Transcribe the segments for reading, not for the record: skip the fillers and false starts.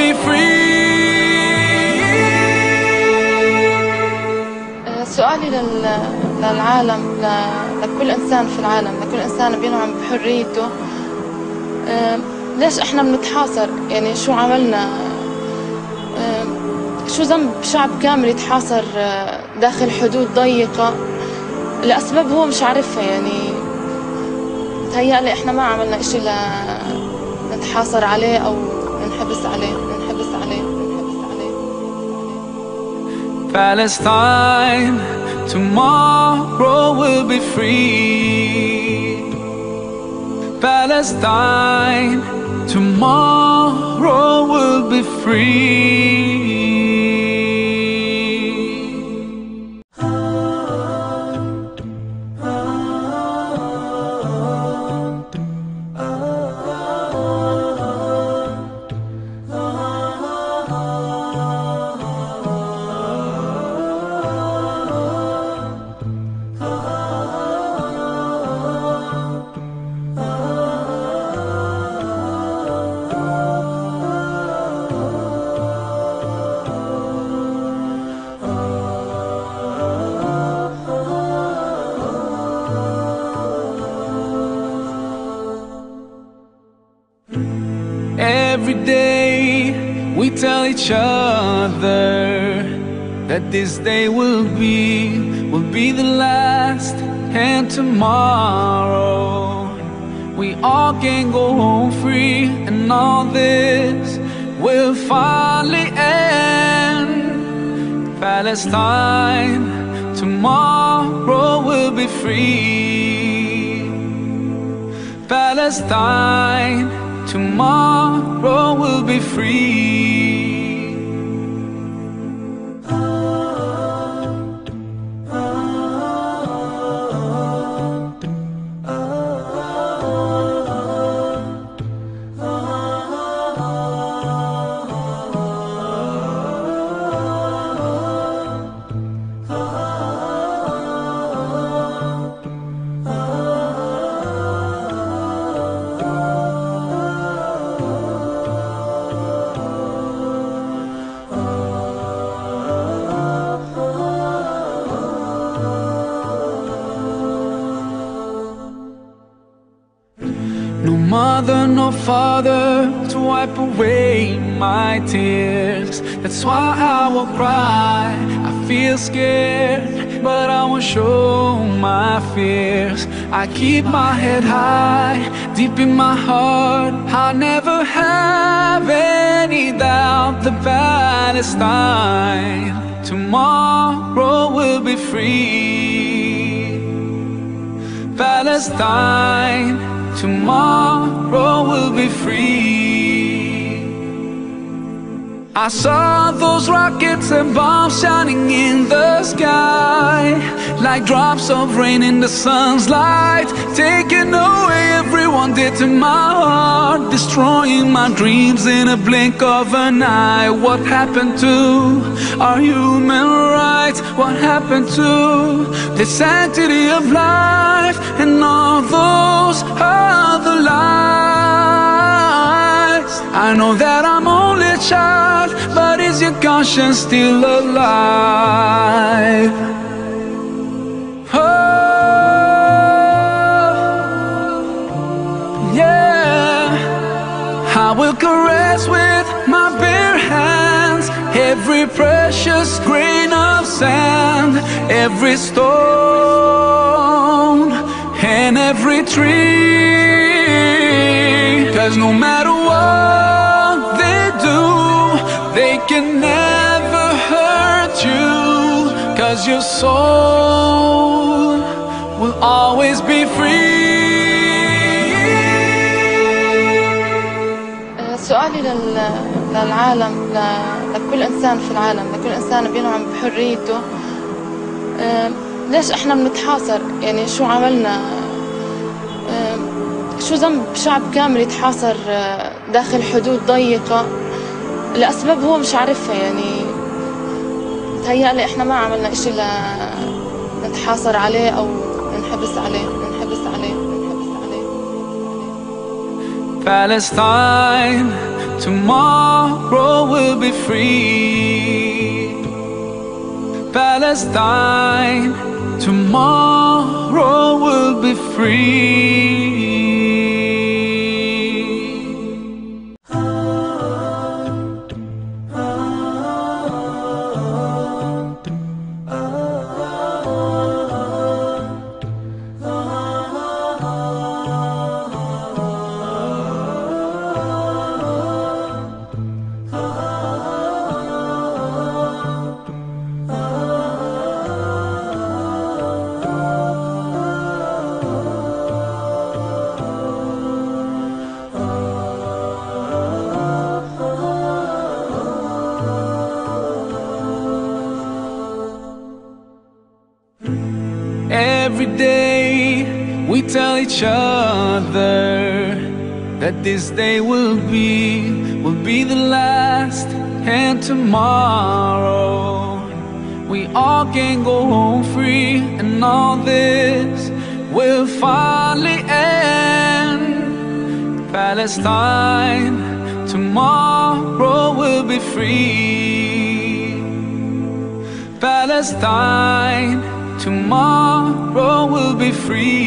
be free. سؤالي للعالم، لكل إنسان في العالم، لكل إنسان بينعم بحريته، ليش إحنا بنتحاصر؟ يعني شو عملنا؟ شو ذنب شعب كامل يتحاصر داخل حدود ضيقة لأسباب هو مش عارفها؟ يعني متهيألي إحنا ما عملنا إشي نتحاصر عليه أو ننحبس عليه. Palestine, tomorrow will be free. Palestine, tomorrow will be free. Every day we tell each other that this day will be the last, and tomorrow we all can go home free, and all this will finally end. Palestine, tomorrow will be free. Palestine, tomorrow will be free. No mother, no father to wipe away my tears. That's why I will cry. I feel scared, but I won't show my fears. I keep my head high, deep in my heart. I'll never have any doubt that Palestine tomorrow will be free. Palestine, tomorrow will be free. I saw those rockets and bombs shining in the sky, like drops of rain in the sun's light, taking away everyone dear to my heart, destroying my dreams in a blink of an eye. What happened to our human rights? What happened to the sanctity of life and all those other lies? I know that I'm only a child, but is your conscience still alive? Oh, yeah. I will caress with my bare hands every precious grain of sand, every stone and every tree. 'Cause no matter what they do, they can never hurt you. 'Cause your soul will always be free. سؤالي للعالم، لكل إنسان في العالم، لكل إنسان بينعم بحريته، ليش إحنا بنتحاصر؟ يعني شو عملنا؟ شو ذنب شعب كامل يتحاصر داخل حدود ضيقة لأسباب هو مش عارفها؟ يعني متهيألي إحنا ما عملنا إشي نتحاصر عليه أو ننحبس عليه. Palestine, tomorrow will be free. Palestine, tomorrow will be free. Every day we tell each other that this day will be the last, and tomorrow we all can go home free, and all this will finally end. Palestine, tomorrow will be free. Palestine, tomorrow will be free.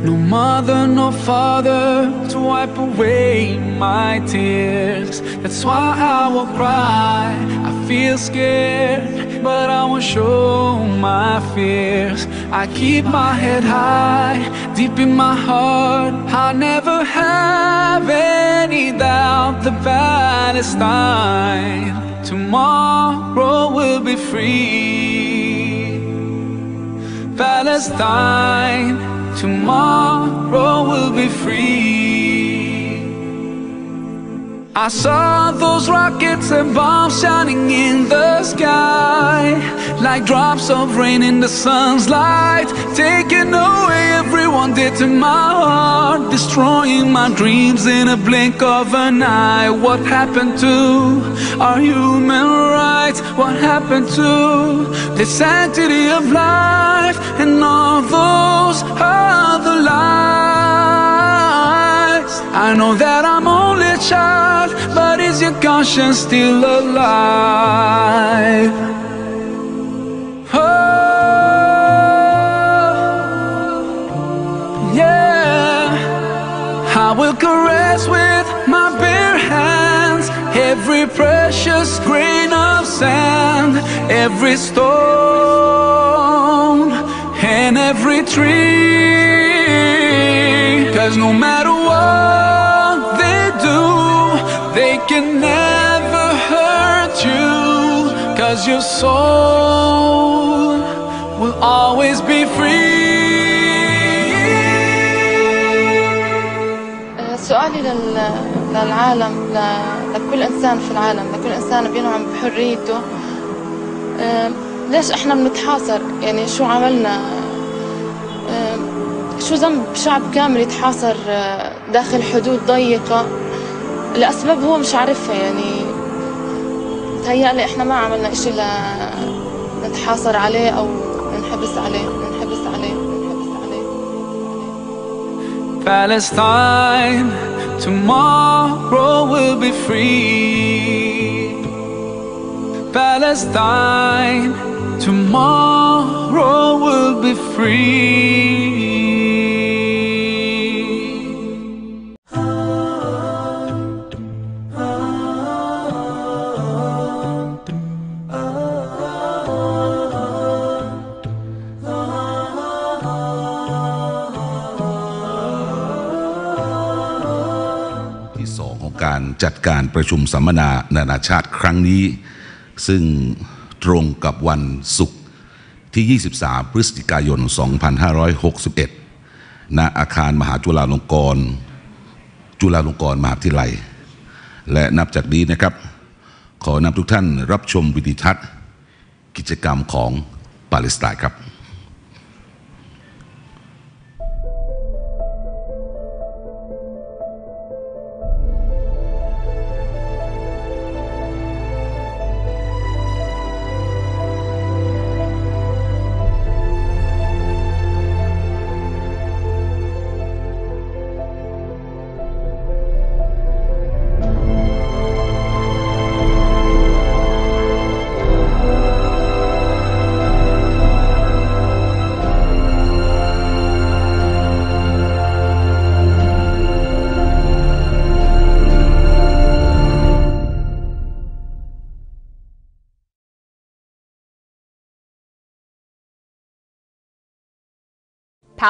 No mother, no father to wipe away my tears. That's why I will cry. I feel scared, but I won't show my fears. I keep my head high, deep in my heart. I'll never have any doubt that Palestine, tomorrow will be free. Palestine, tomorrow will be free. I saw those rockets and bombs shining in the sky, like drops of rain in the sun's light, taking away everyone dear to my heart, destroying my dreams in a blink of an eye. What happened to our human rights? What happened to the sanctity of life and all those other lies? I know that I'm only a child, but is your conscience still alive? Oh, yeah. I will caress with my bare hands every precious grain of sand, every stone and every tree. 'Cause no matter what they do, they can never hurt you. 'Cause your soul will always be free. سؤالي للعالم، لكل إنسان في العالم، لكل إنسان بينعم بحريته، ليش إحنا بنتحاصر؟ يعني شو عملنا؟ شو ذنب شعب كامل يتحاصر داخل حدود ضيقة لأسباب هو مش عارفها؟ يعني متهيألي إحنا ما عملنا إشي نتحاصر عليه أو ننحبس عليه. Palestine, tomorrow will be free. Palestine, tomorrow will be free.การจัดการประชุมสัมมนานานาชาติครั้งนี้ซึ่ง ตรงกับวันศุกร์ที่ 23 พฤศจิกายน 2561 ณ อาคารมหาจุฬาลงกรณ์มหาวิทยาลัยและนับจากนี้นะครับขอนำทุกท่านรับชมวิดีทัศน์กิจกรรมของปาเลสไตน์ครับ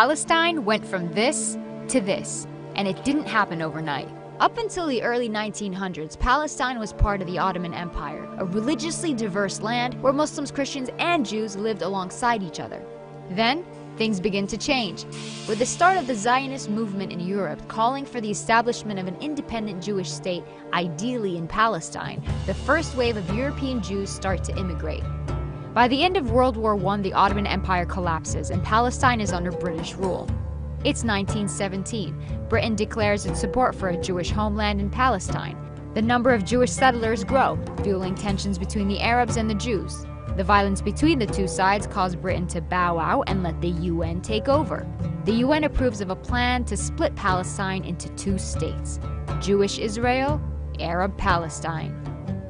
Palestine went from this to this, and it didn't happen overnight. Up until the early 1900s, Palestine was part of the Ottoman Empire, a religiously diverse land where Muslims, Christians, and Jews lived alongside each other. Then, things begin to change, with the start of the Zionist movement in Europe calling for the establishment of an independent Jewish state, ideally in Palestine. The first wave of European Jews start to immigrate. By the end of World War I, the Ottoman Empire collapses and Palestine is under British rule. It's 1917. Britain declares its support for a Jewish homeland in Palestine. The number of Jewish settlers grow, fueling tensions between the Arabs and the Jews. The violence between the two sides caused Britain to bow out and let the UN take over. The UN approves of a plan to split Palestine into two states: Jewish Israel, Arab Palestine.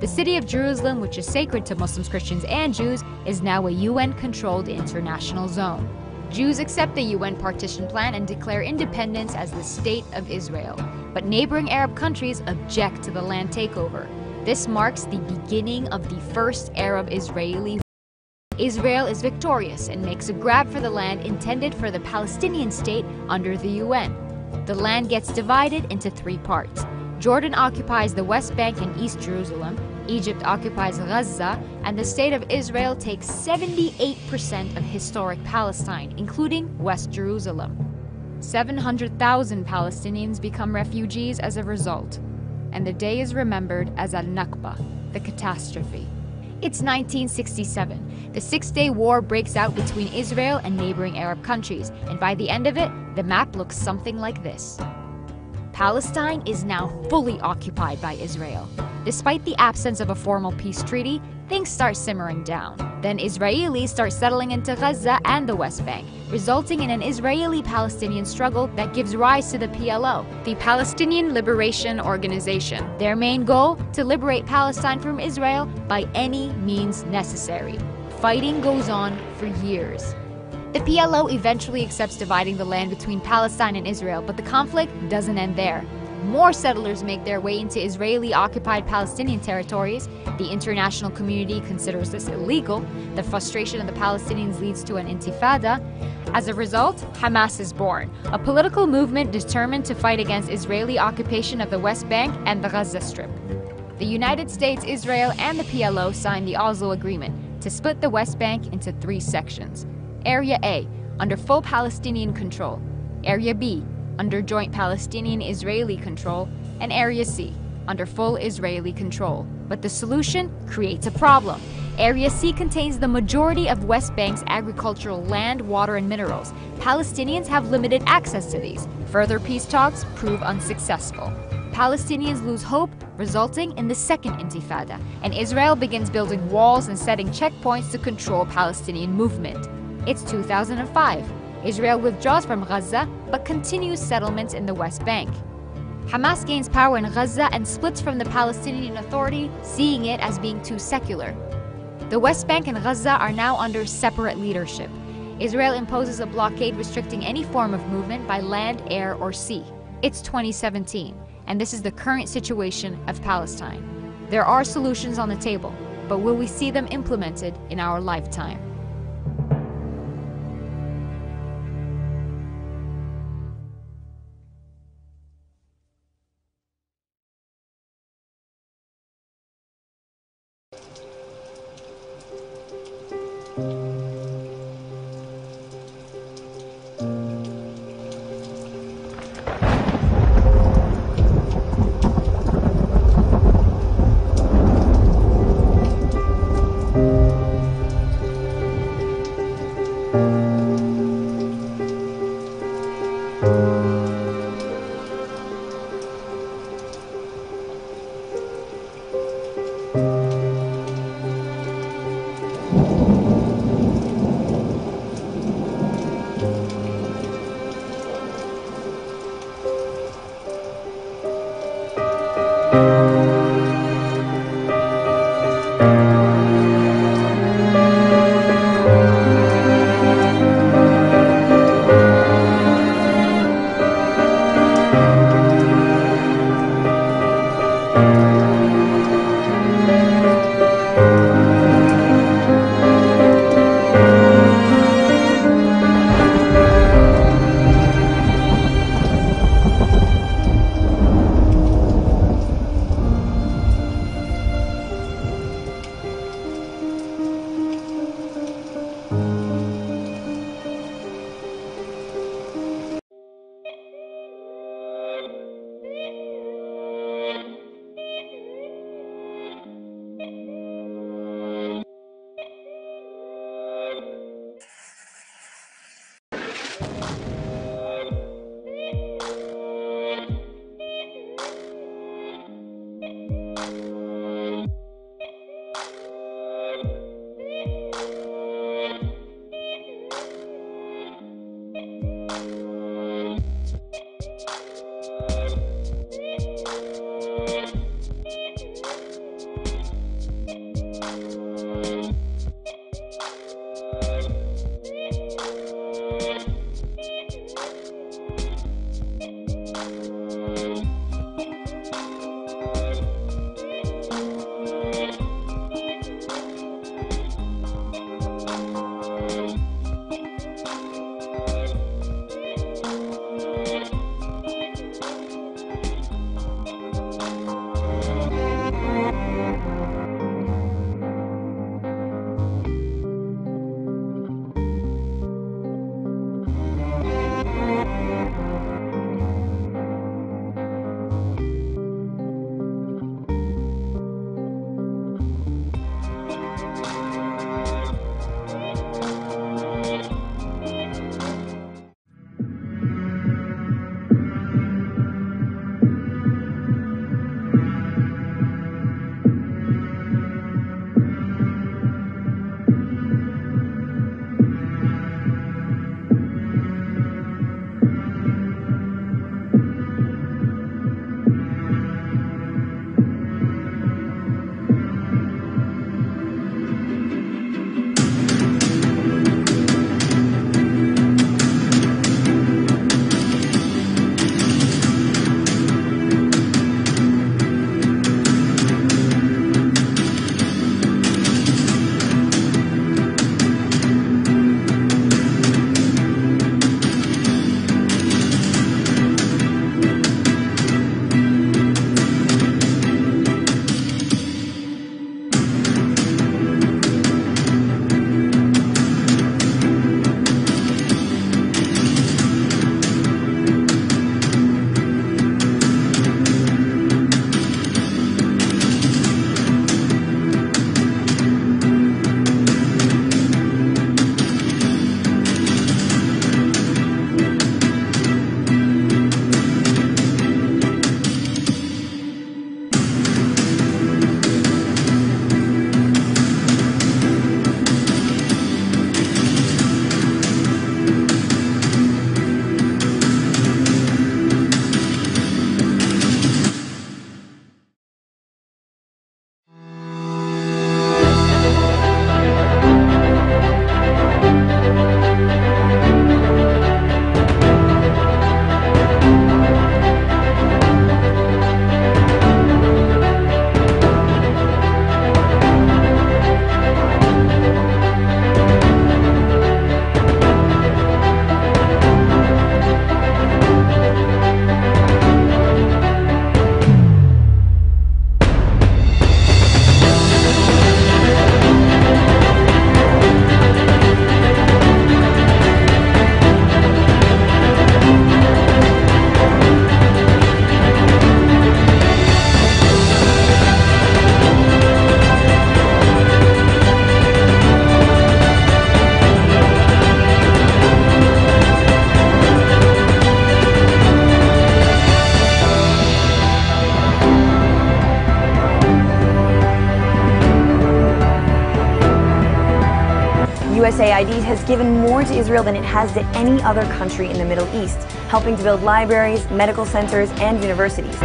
The city of Jerusalem, which is sacred to Muslims, Christians, and Jews, is now a UN-controlled international zone. Jews accept the UN partition plan and declare independence as the State of Israel. But neighboring Arab countries object to the land takeover. This marks the beginning of the first Arab-Israeli war. Israel is victorious and makes a grab for the land intended for the Palestinian state under the UN. The land gets divided into three parts. Jordan occupies the West Bank and East Jerusalem, Egypt occupies Gaza, and the State of Israel takes 78% of historic Palestine, including West Jerusalem. 700,000 Palestinians become refugees as a result, and the day is remembered as Al-Nakba, the catastrophe. It's 1967. The Six-Day War breaks out between Israel and neighboring Arab countries, and by the end of it, the map looks something like this. Palestine is now fully occupied by Israel. Despite the absence of a formal peace treaty, things start simmering down. Then Israelis start settling into Gaza and the West Bank, resulting in an Israeli-Palestinian struggle that gives rise to the PLO, the Palestinian Liberation Organization. Their main goal? To liberate Palestine from Israel by any means necessary. Fighting goes on for years. The PLO eventually accepts dividing the land between Palestine and Israel, but the conflict doesn't end there. More settlers make their way into Israeli-occupied Palestinian territories. The international community considers this illegal. The frustration of the Palestinians leads to an intifada. As a result, Hamas is born, a political movement determined to fight against Israeli occupation of the West Bank and the Gaza Strip. The United States, Israel, and the PLO signed the Oslo Agreement to split the West Bank into three sections. Area A, under full Palestinian control. Area B, under joint Palestinian-Israeli control. And Area C, under full Israeli control. But the solution creates a problem. Area C contains the majority of West Bank's agricultural land, water, and minerals. Palestinians have limited access to these. Further peace talks prove unsuccessful. Palestinians lose hope, resulting in the second intifada, and Israel begins building walls and setting checkpoints to control Palestinian movement. It's 2005. Israel withdraws from Gaza, but continues settlements in the West Bank. Hamas gains power in Gaza and splits from the Palestinian Authority, seeing it as being too secular. The West Bank and Gaza are now under separate leadership. Israel imposes a blockade restricting any form of movement by land, air, or sea. It's 2017, and this is the current situation of Palestine. There are solutions on the table, but will we see them implemented in our lifetime? USAID has given more to Israel than it has to any other country in the Middle East, helping to build libraries, medical centers, and universities.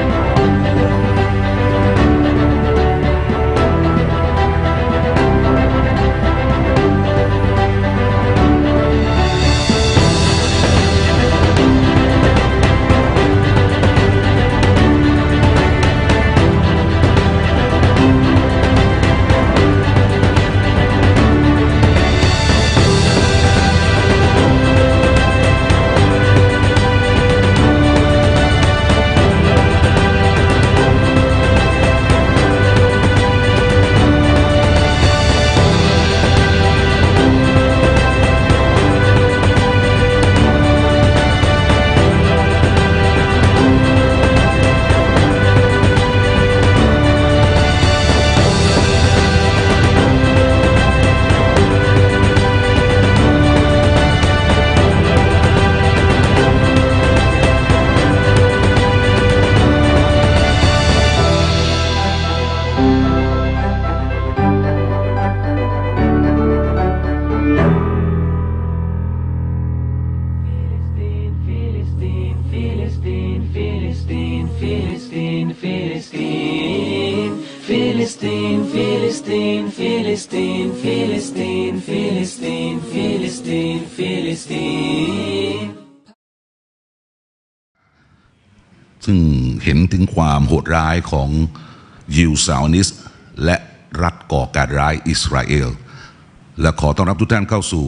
Philistine, Philistine, Philistine, Philistine, Philistine, Philistine, Philistine. ซึ่งเห็นถึงความโหดร้ายของยิวซาอนิสต์และรัฐก่อการร้ายอิสราเอลและขอต้อนรับทุกท่านเข้าสู่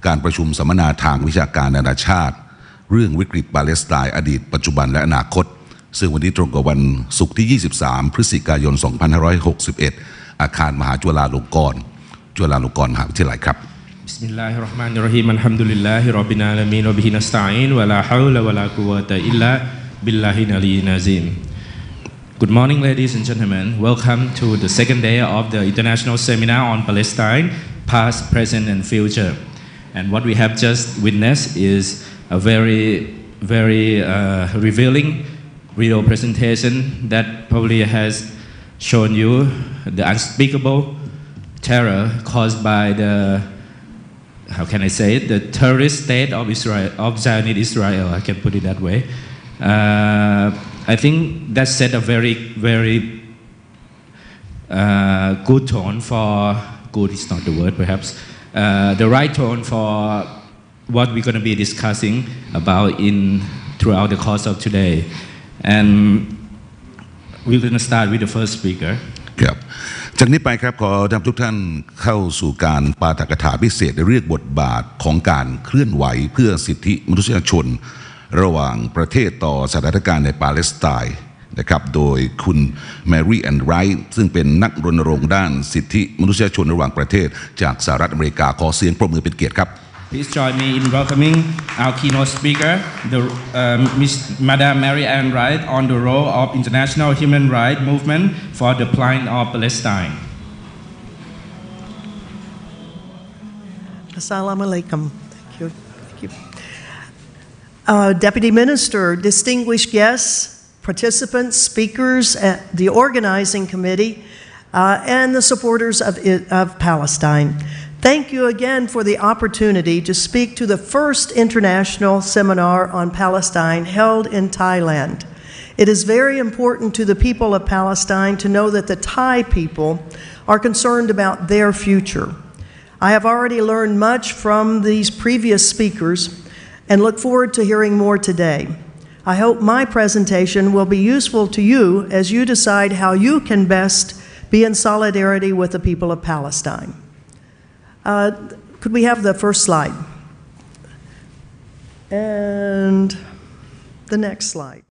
การประชุมสัมมนาทางวิชาการนานาชาติเรื่องวิกฤตปาเลสไตน์อดีตปัจจุบันและอนาคตซึ่งวันนี้ตรงกับวันศุกร์ที่ 23 พฤศจิกายน 2561 อาคารมหาจุฬาลงกรณ์มหาวิทยาลัยครับ Bismillahirrahmanirrahim. Alhamdulillahi Rabbil Alamin. Wa bihi nasta'in. Wa la hawla wa la quwwata illa billahi al-aliyyil azim. Good morning, ladies and gentlemen. Welcome to the second day of the International Seminar on Palestine, Past, Present, and Future. And what we have just witnessed is a very revealing video presentation that probably has shown you the unspeakable terror caused by the, how can I say it, the terrorist state of Israel, of Zionist Israel, I can put it that way. I think that set a very good tone for, good is not the word perhaps, the right tone for what we're going to be discussing about throughout the course of today. And we're going to start with the first speaker. ครับจากนี้ไปครับขอนำทุกท่านเข้าสู่การปาฐกถาพิเศษในเรื่องบทบาทของการเคลื่อนไหวเพื่อสิทธิมนุษยชนระหว่างประเทศต่อสถานการณ์ในปาเลสไตน์นะครับโดยคุณแมรี่แอนด์ไรท์ซึ่งเป็นนักรณรงค์ด้านสิทธิมนุษยชนระหว่างประเทศจากสหรัฐอเมริกาขอเสียงปรบมือเป็นเกียรติครับ Please join me in welcoming our keynote speaker, Madam Mary Ann Wright, on the role of international human rights movement for the plight of Palestine. Assalamu alaikum. Thank you. Deputy Minister, distinguished guests, participants, speakers at the organizing committee, and the supporters of Palestine. Thank you again for the opportunity to speak to the first international seminar on Palestine held in Thailand. It is very important to the people of Palestine to know that the Thai people are concerned about their future. I have already learned much from these previous speakers and look forward to hearing more today. I hope my presentation will be useful to you as you decide how you can best be in solidarity with the people of Palestine. Could we have the first slide? And the next slide.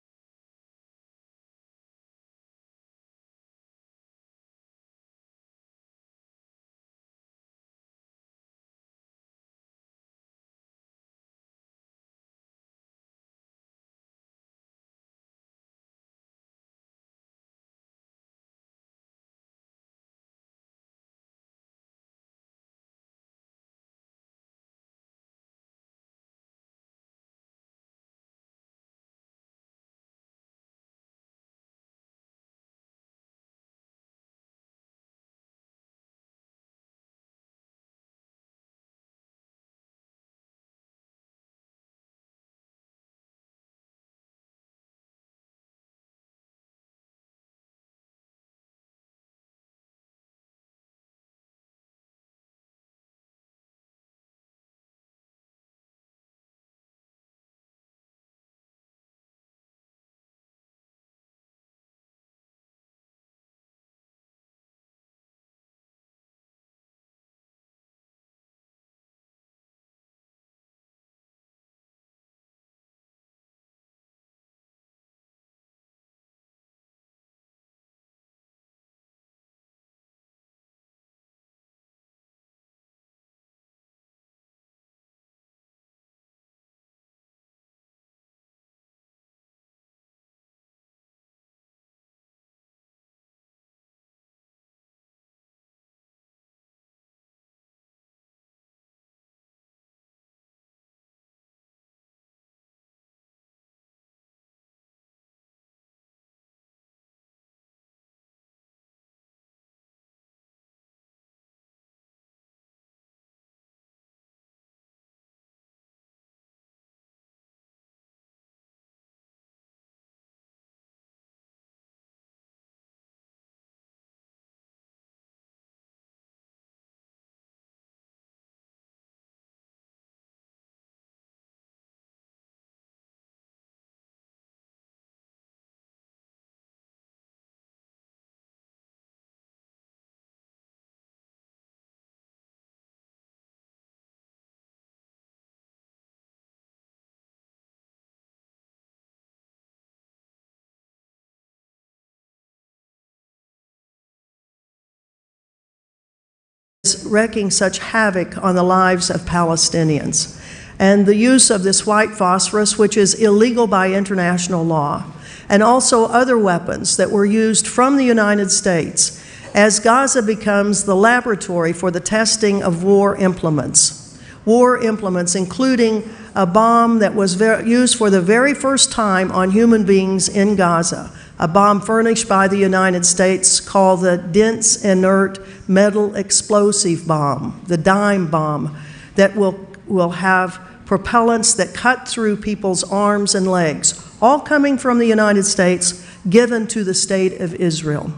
is wreaking such havoc on the lives of Palestinians. And the use of this white phosphorus, which is illegal by international law, and also other weapons that were used from the United States as Gaza becomes the laboratory for the testing of war implements. War implements, including a bomb that was used for the very first time on human beings in Gaza, a bomb furnished by the United States called the Dense Inert Metal Explosive Bomb, the dime bomb, that will have propellants that cut through people's arms and legs, all coming from the United States, given to the state of Israel.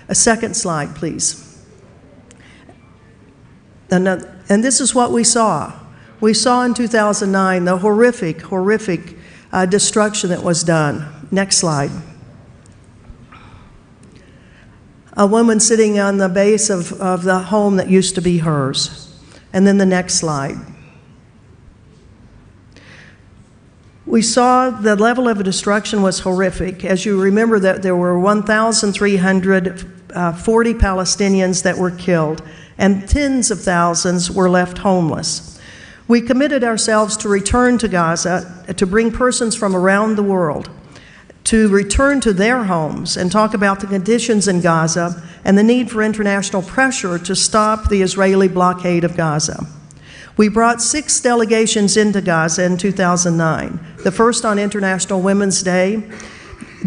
A second slide, please. And this is what we saw. We saw in 2009 the horrific destruction that was done. Next slide. A woman sitting on the base of the home that used to be hers. And then the next slide. We saw the level of destruction was horrific. As you remember, that there were 1,340 Palestinians that were killed, and tens of thousands were left homeless. We committed ourselves to return to Gaza, to bring persons from around the world to return to their homes and talk about the conditions in Gaza and the need for international pressure to stop the Israeli blockade of Gaza. We brought 6 delegations into Gaza in 2009, the first on International Women's Day,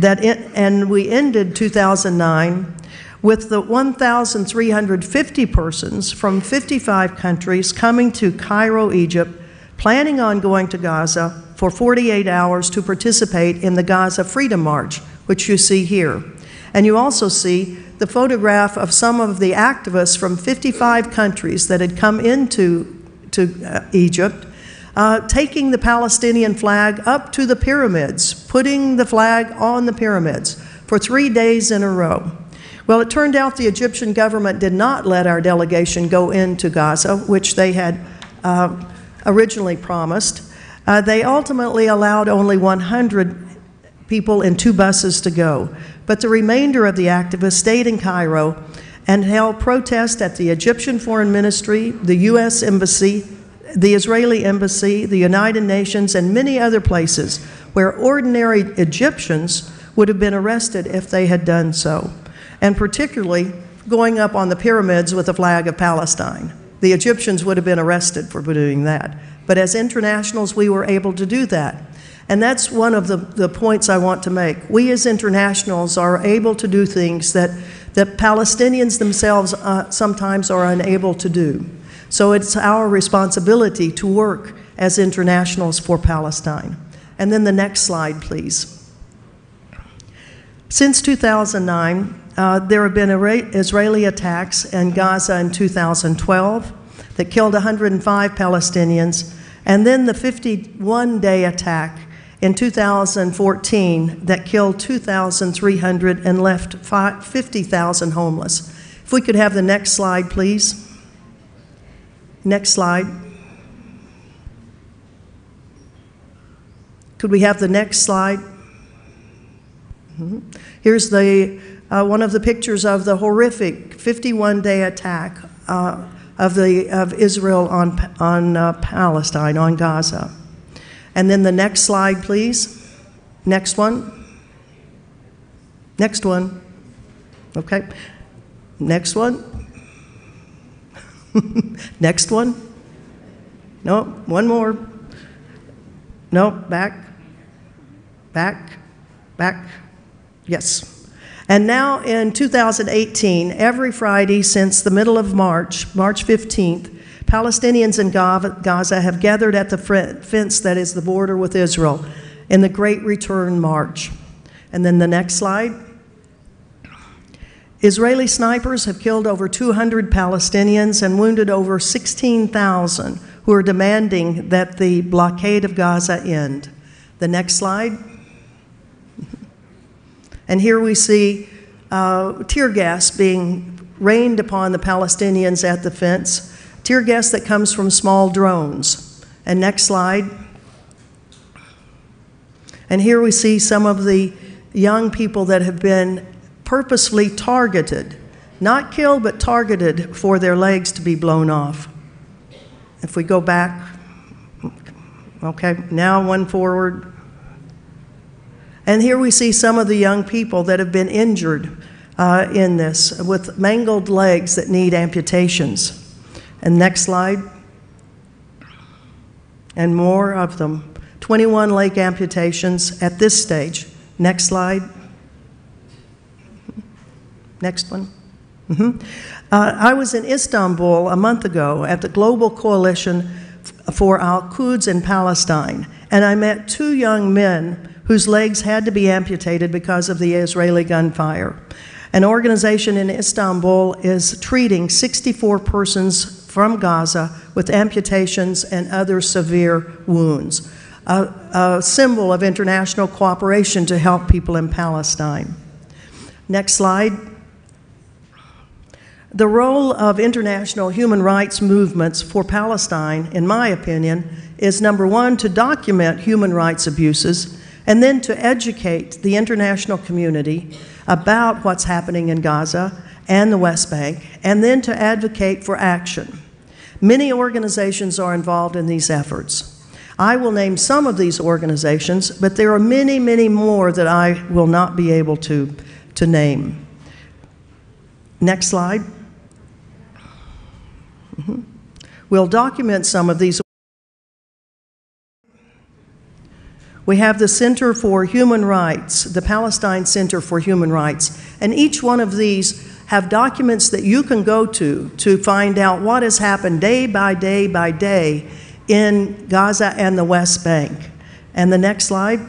and we ended 2009 with the 1,350 persons from 55 countries coming to Cairo, Egypt, planning on going to Gaza for 48 hours to participate in the Gaza Freedom March, which you see here. And you also see the photograph of some of the activists from 55 countries that had come into Egypt, taking the Palestinian flag up to the pyramids, putting the flag on the pyramids for 3 days in a row. Well, it turned out the Egyptian government did not let our delegation go into Gaza, which they had originally promised. They ultimately allowed only 100 people in 2 buses to go, but the remainder of the activists stayed in Cairo and held protests at the Egyptian Foreign Ministry, the U.S. Embassy, the Israeli Embassy, the United Nations, and many other places where ordinary Egyptians would have been arrested if they had done so, and particularly going up on the pyramids with the flag of Palestine. The Egyptians would have been arrested for doing that. But as internationals, we were able to do that. And that's one of the points I want to make. We as internationals are able to do things that Palestinians themselves sometimes are unable to do. So it's our responsibility to work as internationals for Palestine. And then the next slide, please. Since 2009, there have been Israeli attacks in Gaza in 2012 that killed 105 Palestinians, and then the 51-day attack in 2014 that killed 2,300 and left 50,000 homeless. If we could have the next slide, please. Next slide. Could we have the next slide? Here's the one of the pictures of the horrific 51-day attack of Israel on Palestine, on Gaza. And then the next slide, please. Next one. Next one. Okay. Next one. Next one. No, one more. No, back. Back. Back. Yes. And now in 2018, every Friday since the middle of March 15th, Palestinians in Gaza have gathered at the fence that is the border with Israel in the Great Return March. And then the next slide. Israeli snipers have killed over 200 Palestinians and wounded over 16,000 who are demanding that the blockade of Gaza end. The next slide. And here we see tear gas being rained upon the Palestinians at the fence, tear gas that comes from small drones. And next slide. And here we see some of the young people that have been purposefully targeted Not killed, but targeted for their legs to be blown off. If we go back, okay, now one forward. And here we see some of the young people that have been injured in this with mangled legs that need amputations. And next slide. And more of them. 21 leg amputations at this stage. Next slide. Next one. I was in Istanbul a month ago at the Global Coalition for Al-Quds in Palestine, and I met 2 young men whose legs had to be amputated because of the Israeli gunfire. An organization in Istanbul is treating 64 persons from Gaza with amputations and other severe wounds, a symbol of international cooperation to help people in Palestine. Next slide. The role of international human rights movements for Palestine, in my opinion, is number 1, to document human rights abuses, and then to educate the international community about what's happening in Gaza and the West Bank, and then to advocate for action. Many organizations are involved in these efforts. I will name some of these organizations, but there are many, many more that I will not be able to name. Next slide. We'll document some of these. We have the Center for Human Rights, the Palestine Center for Human Rights, and each one of these have documents that you can go to find out what has happened day by day by day in Gaza and the West Bank. And the next slide.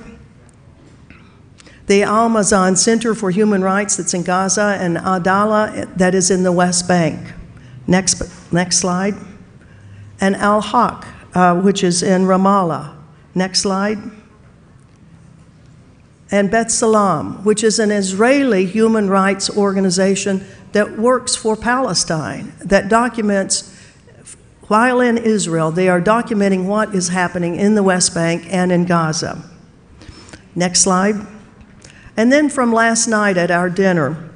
The Al-Mazan Center for Human Rights that's in Gaza, and Adala that is in the West Bank. Next slide. And Al-Haq, which is in Ramallah. Next slide. And Bet Salam, which is an Israeli human rights organization that works for Palestine, that documents, while in Israel, they are documenting what is happening in the West Bank and in Gaza. Next slide. And then from last night at our dinner,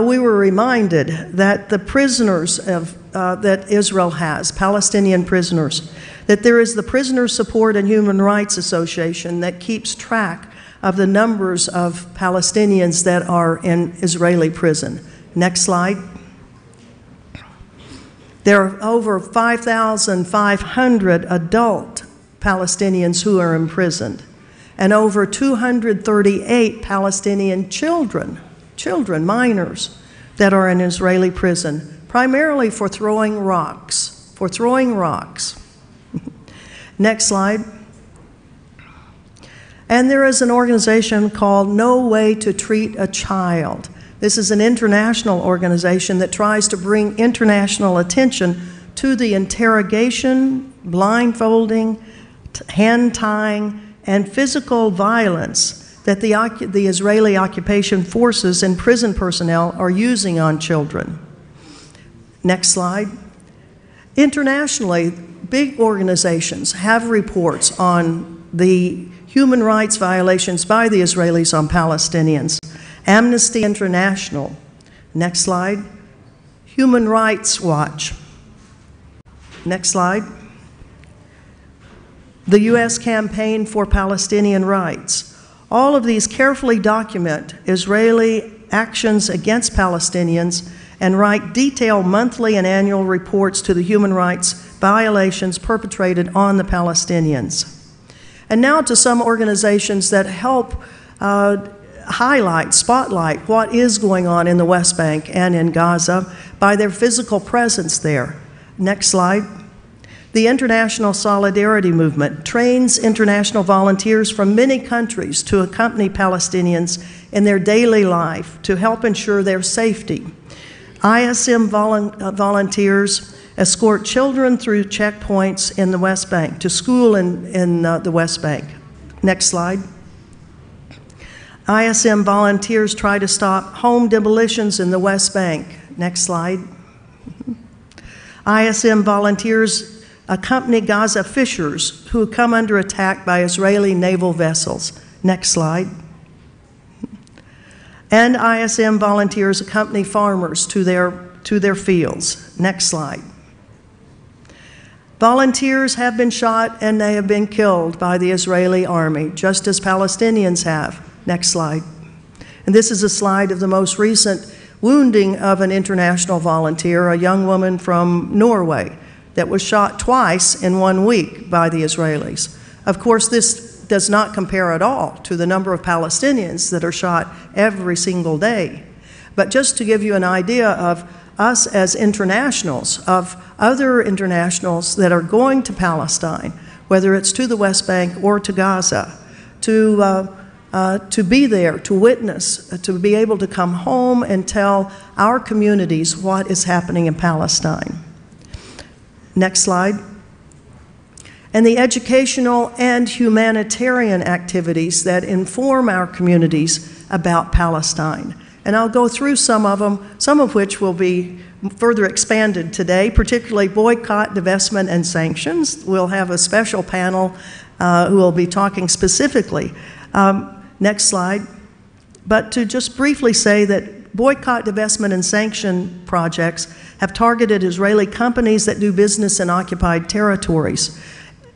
we were reminded that the prisoners that Israel has, Palestinian prisoners, that there is the Prisoner Support and Human Rights Association that keeps track of the numbers of Palestinians that are in Israeli prison. Next slide. There are over 5,500 adult Palestinians who are imprisoned, and over 238 Palestinian children, minors, that are in Israeli prison, primarily for throwing rocks, Next slide. And there is an organization called No Way to Treat a Child. This is an international organization that tries to bring international attention to the interrogation, blindfolding, hand tying, and physical violence that the Israeli occupation forces and prison personnel are using on children. Next slide. Internationally, big organizations have reports on the human rights violations by the Israelis on Palestinians. Amnesty International. Next slide. Human Rights Watch. Next slide. The U.S. Campaign for Palestinian Rights. All of these carefully document Israeli actions against Palestinians and write detailed monthly and annual reports to the human rights violations perpetrated on the Palestinians. And now to some organizations that help spotlight what is going on in the West Bank and in Gaza by their physical presence there. Next slide. The International Solidarity Movement trains international volunteers from many countries to accompany Palestinians in their daily life to help ensure their safety. ISM volunteers escort children through checkpoints in the West Bank to school in the West Bank. Next slide. ISM volunteers try to stop home demolitions in the West Bank. Next slide. ISM volunteers accompany Gaza fishers who come under attack by Israeli naval vessels. Next slide. And ISM volunteers accompany farmers to their fields. Next slide. Volunteers have been shot and they have been killed by the Israeli army, just as Palestinians have. Next slide. And this is a slide of the most recent wounding of an international volunteer, a young woman from Norway, that was shot twice in 1 week by the Israelis. Of course, this does not compare at all to the number of Palestinians that are shot every single day. But just to give you an idea of us as internationals, of other internationals that are going to Palestine, whether it's to the West Bank or to Gaza, to be there, to witness, to be able to come home and tell our communities what is happening in Palestine. Next slide. And the educational and humanitarian activities that inform our communities about Palestine. And I'll go through some of them, some of which will be further expanded today, particularly boycott, divestment, and sanctions. We'll have a special panel who will be talking specifically. Next slide. But to just briefly say that boycott, divestment, and sanction projects have targeted Israeli companies that do business in occupied territories.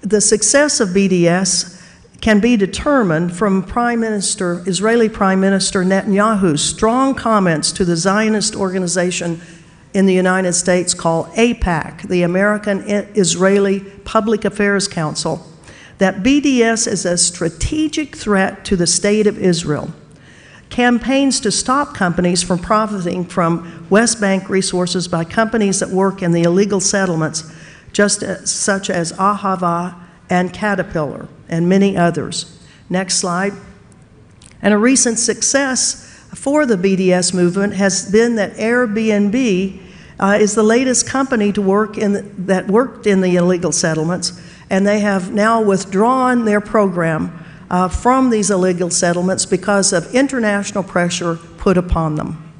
The success of BDS can be determined from Israeli Prime Minister Netanyahu's strong comments to the Zionist organization in the United States called AIPAC, the American Israeli Public Affairs Council, that BDS is a strategic threat to the state of Israel. Campaigns to stop companies from profiting from West Bank resources by companies that work in the illegal settlements, such as Ahava and Caterpillar, and many others. Next slide. And a recent success for the BDS movement has been that Airbnb is the latest company to that worked in the illegal settlements, and they have now withdrawn their program from these illegal settlements because of international pressure put upon them.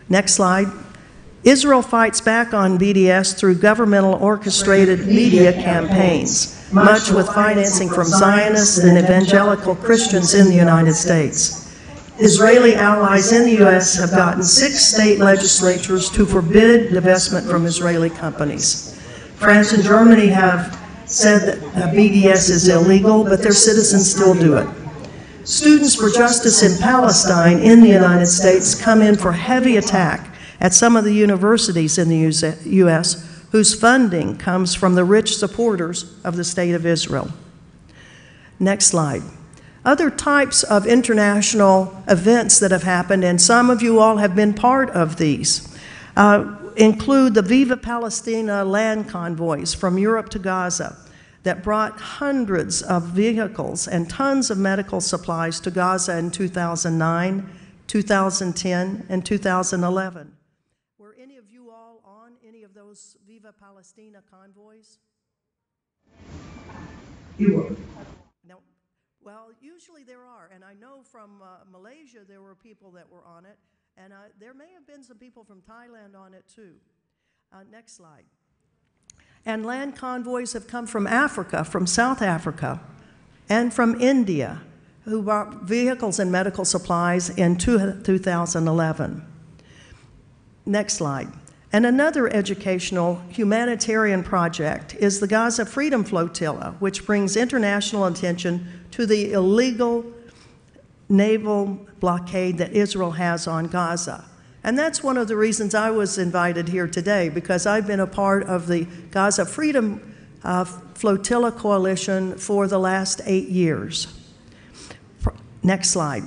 Next slide. Israel fights back on BDS through governmental orchestrated media campaigns, much with financing from Zionists and evangelical Christians in the United States. Israeli allies in the U.S. have gotten 6 state legislatures to forbid divestment from Israeli companies. France and Germany have said that BDS is illegal, but their citizens still do it. Students for Justice in Palestine in the United States come in for heavy attack at some of the universities in the U.S. whose funding comes from the rich supporters of the State of Israel. Next slide. Other types of international events that have happened, and some of you all have been part of these, include the Viva Palestina land convoys from Europe to Gaza that brought hundreds of vehicles and tons of medical supplies to Gaza in 2009, 2010, and 2011. Were any of you all on any of those Viva Palestina convoys? You were. No. Well, usually there are, and I know from Malaysia there were people that were on it, and there may have been some people from Thailand on it too. Next slide. And land convoys have come from Africa, from South Africa, and from India, who brought vehicles and medical supplies in 2011. Next slide. And another educational humanitarian project is the Gaza Freedom Flotilla, which brings international attention to the illegal naval blockade that Israel has on Gaza. And that's one of the reasons I was invited here today, because I've been a part of the Gaza Freedom Flotilla Coalition for the last 8 years. Next slide.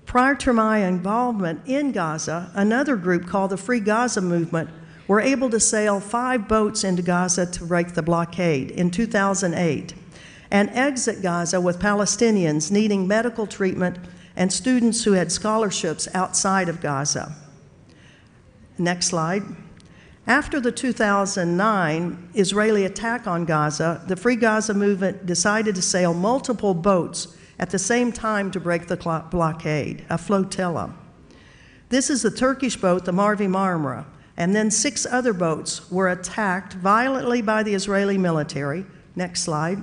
Prior to my involvement in Gaza, another group called the Free Gaza Movement were able to sail 5 boats into Gaza to break the blockade in 2008 and exit Gaza with Palestinians needing medical treatment and students who had scholarships outside of Gaza. Next slide. After the 2009 Israeli attack on Gaza, the Free Gaza Movement decided to sail multiple boats at the same time to break the blockade, a flotilla. This is the Turkish boat, the Mavi Marmara, and then 6 other boats were attacked violently by the Israeli military. Next slide.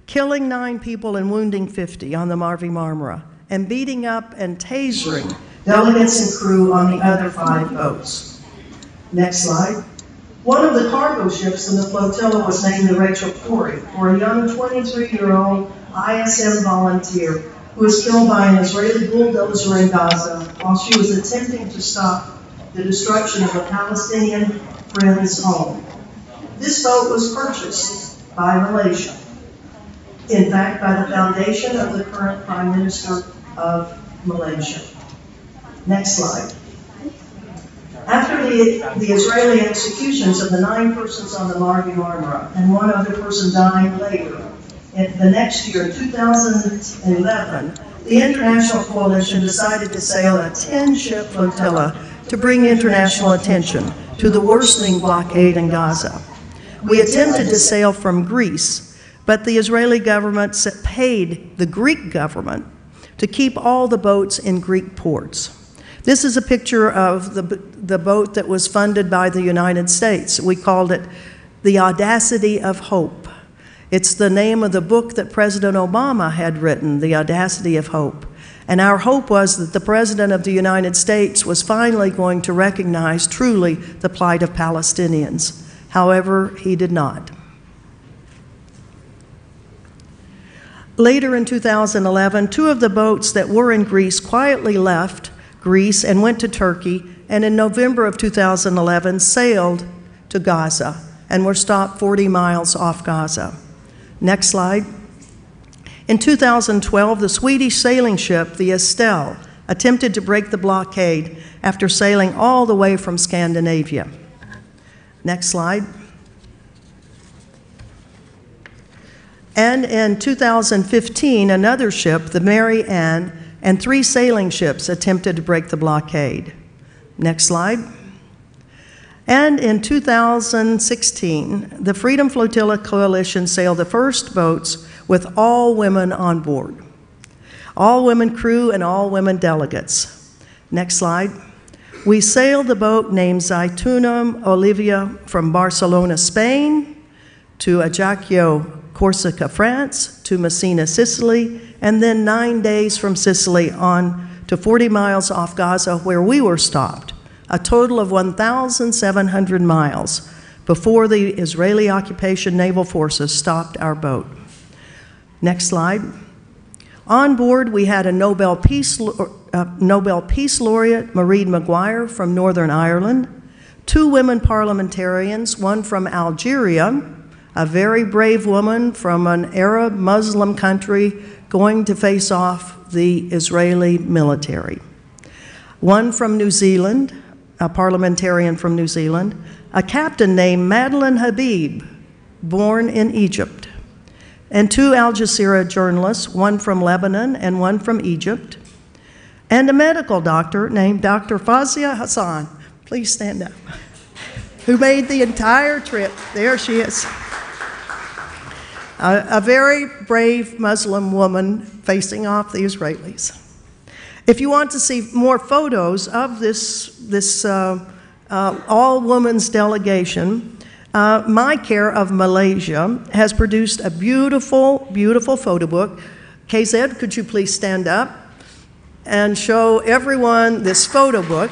killing 9 people and wounding 50 on the Marvi Marmara, and beating up and tasering delegates and crew on the other 5 boats. Next slide. One of the cargo ships in the flotilla was named the Rachel Corrie, for a young 23-year-old ISM volunteer who was killed by an Israeli bulldozer in Gaza while she was attempting to stop the destruction of a Palestinian friend's home. This boat was purchased by Malaysia, in fact, by the foundation of the current Prime Minister of Malaysia. Next slide. After the Israeli executions of the 9 persons on the Marvi Marmara and 1 other person dying later, the next year, 2011, the international coalition decided to sail a 10-ship flotilla to bring international attention to the worsening blockade in Gaza. We attempted to sail from Greece, but the Israeli government paid the Greek government to keep all the boats in Greek ports. This is a picture of the boat that was funded by the United States. We called it The Audacity of Hope. It's the name of the book that President Obama had written, The Audacity of Hope. And our hope was that the President of the United States was finally going to recognize truly the plight of Palestinians. However, he did not. Later in 2011, 2 of the boats that were in Greece quietly left Greece and went to Turkey, and in November of 2011 sailed to Gaza and were stopped 40 miles off Gaza. Next slide. In 2012, the Swedish sailing ship, the Estelle, attempted to break the blockade after sailing all the way from Scandinavia. Next slide. And in 2015, another ship, the Mary Ann, and 3 sailing ships attempted to break the blockade. Next slide. And in 2016, the Freedom Flotilla Coalition sailed the first boats with all women on board. All women crew and all women delegates. Next slide. We sailed the boat named Zaitunum Olivia from Barcelona, Spain, to Ajaccio, Corsica, France, to Messina, Sicily, and then 9 days from Sicily on to 40 miles off Gaza, where we were stopped, a total of 1,700 miles before the Israeli occupation naval forces stopped our boat. Next slide. On board, we had a Nobel Peace Laureate, Maureen Maguire from Northern Ireland, 2 women parliamentarians, one from Algeria, a very brave woman from an Arab Muslim country going to face off the Israeli military. One from New Zealand, a parliamentarian from New Zealand, a captain named Madeline Habib, born in Egypt, and 2 Al Jazeera journalists, one from Lebanon and one from Egypt, and a medical doctor named Dr. Fazia Hassan, please stand up, who made the entire trip. There she is. A very brave Muslim woman facing off the Israelis. If you want to see more photos of this all-women's delegation, My Care of Malaysia has produced a beautiful, beautiful photo book. KZ, could you please stand up and show everyone this photo book?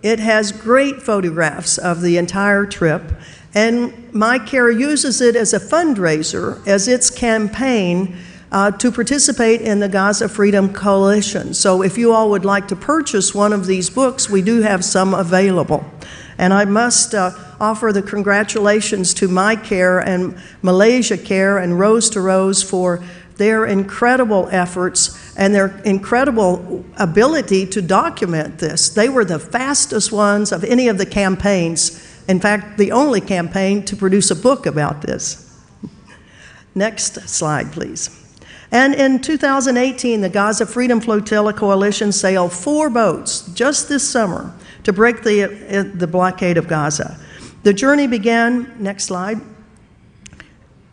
It has great photographs of the entire trip, and My Care uses it as a fundraiser, as its campaign to participate in the Gaza Freedom Coalition. So if you all would like to purchase one of these books, we do have some available. And I must offer the congratulations to My Care and Malaysia Care and Rose to Rose for their incredible efforts and their incredible ability to document this. They were the fastest ones of any of the campaigns, in fact, the only campaign to produce a book about this. Next slide, please. And in 2018, the Gaza Freedom Flotilla Coalition sailed 4 boats just this summer to break the blockade of Gaza. The journey began, next slide,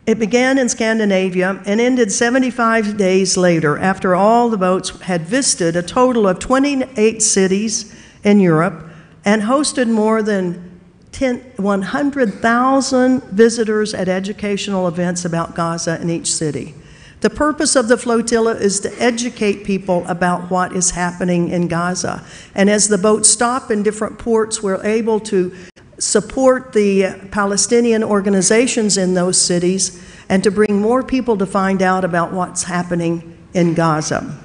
it began in Scandinavia and ended 75 days later after all the boats had visited a total of 28 cities in Europe and hosted more than 100,000 visitors at educational events about Gaza in each city. The purpose of the flotilla is to educate people about what is happening in Gaza. And as the boats stop in different ports, we're able to support the Palestinian organizations in those cities and to bring more people to find out about what's happening in Gaza.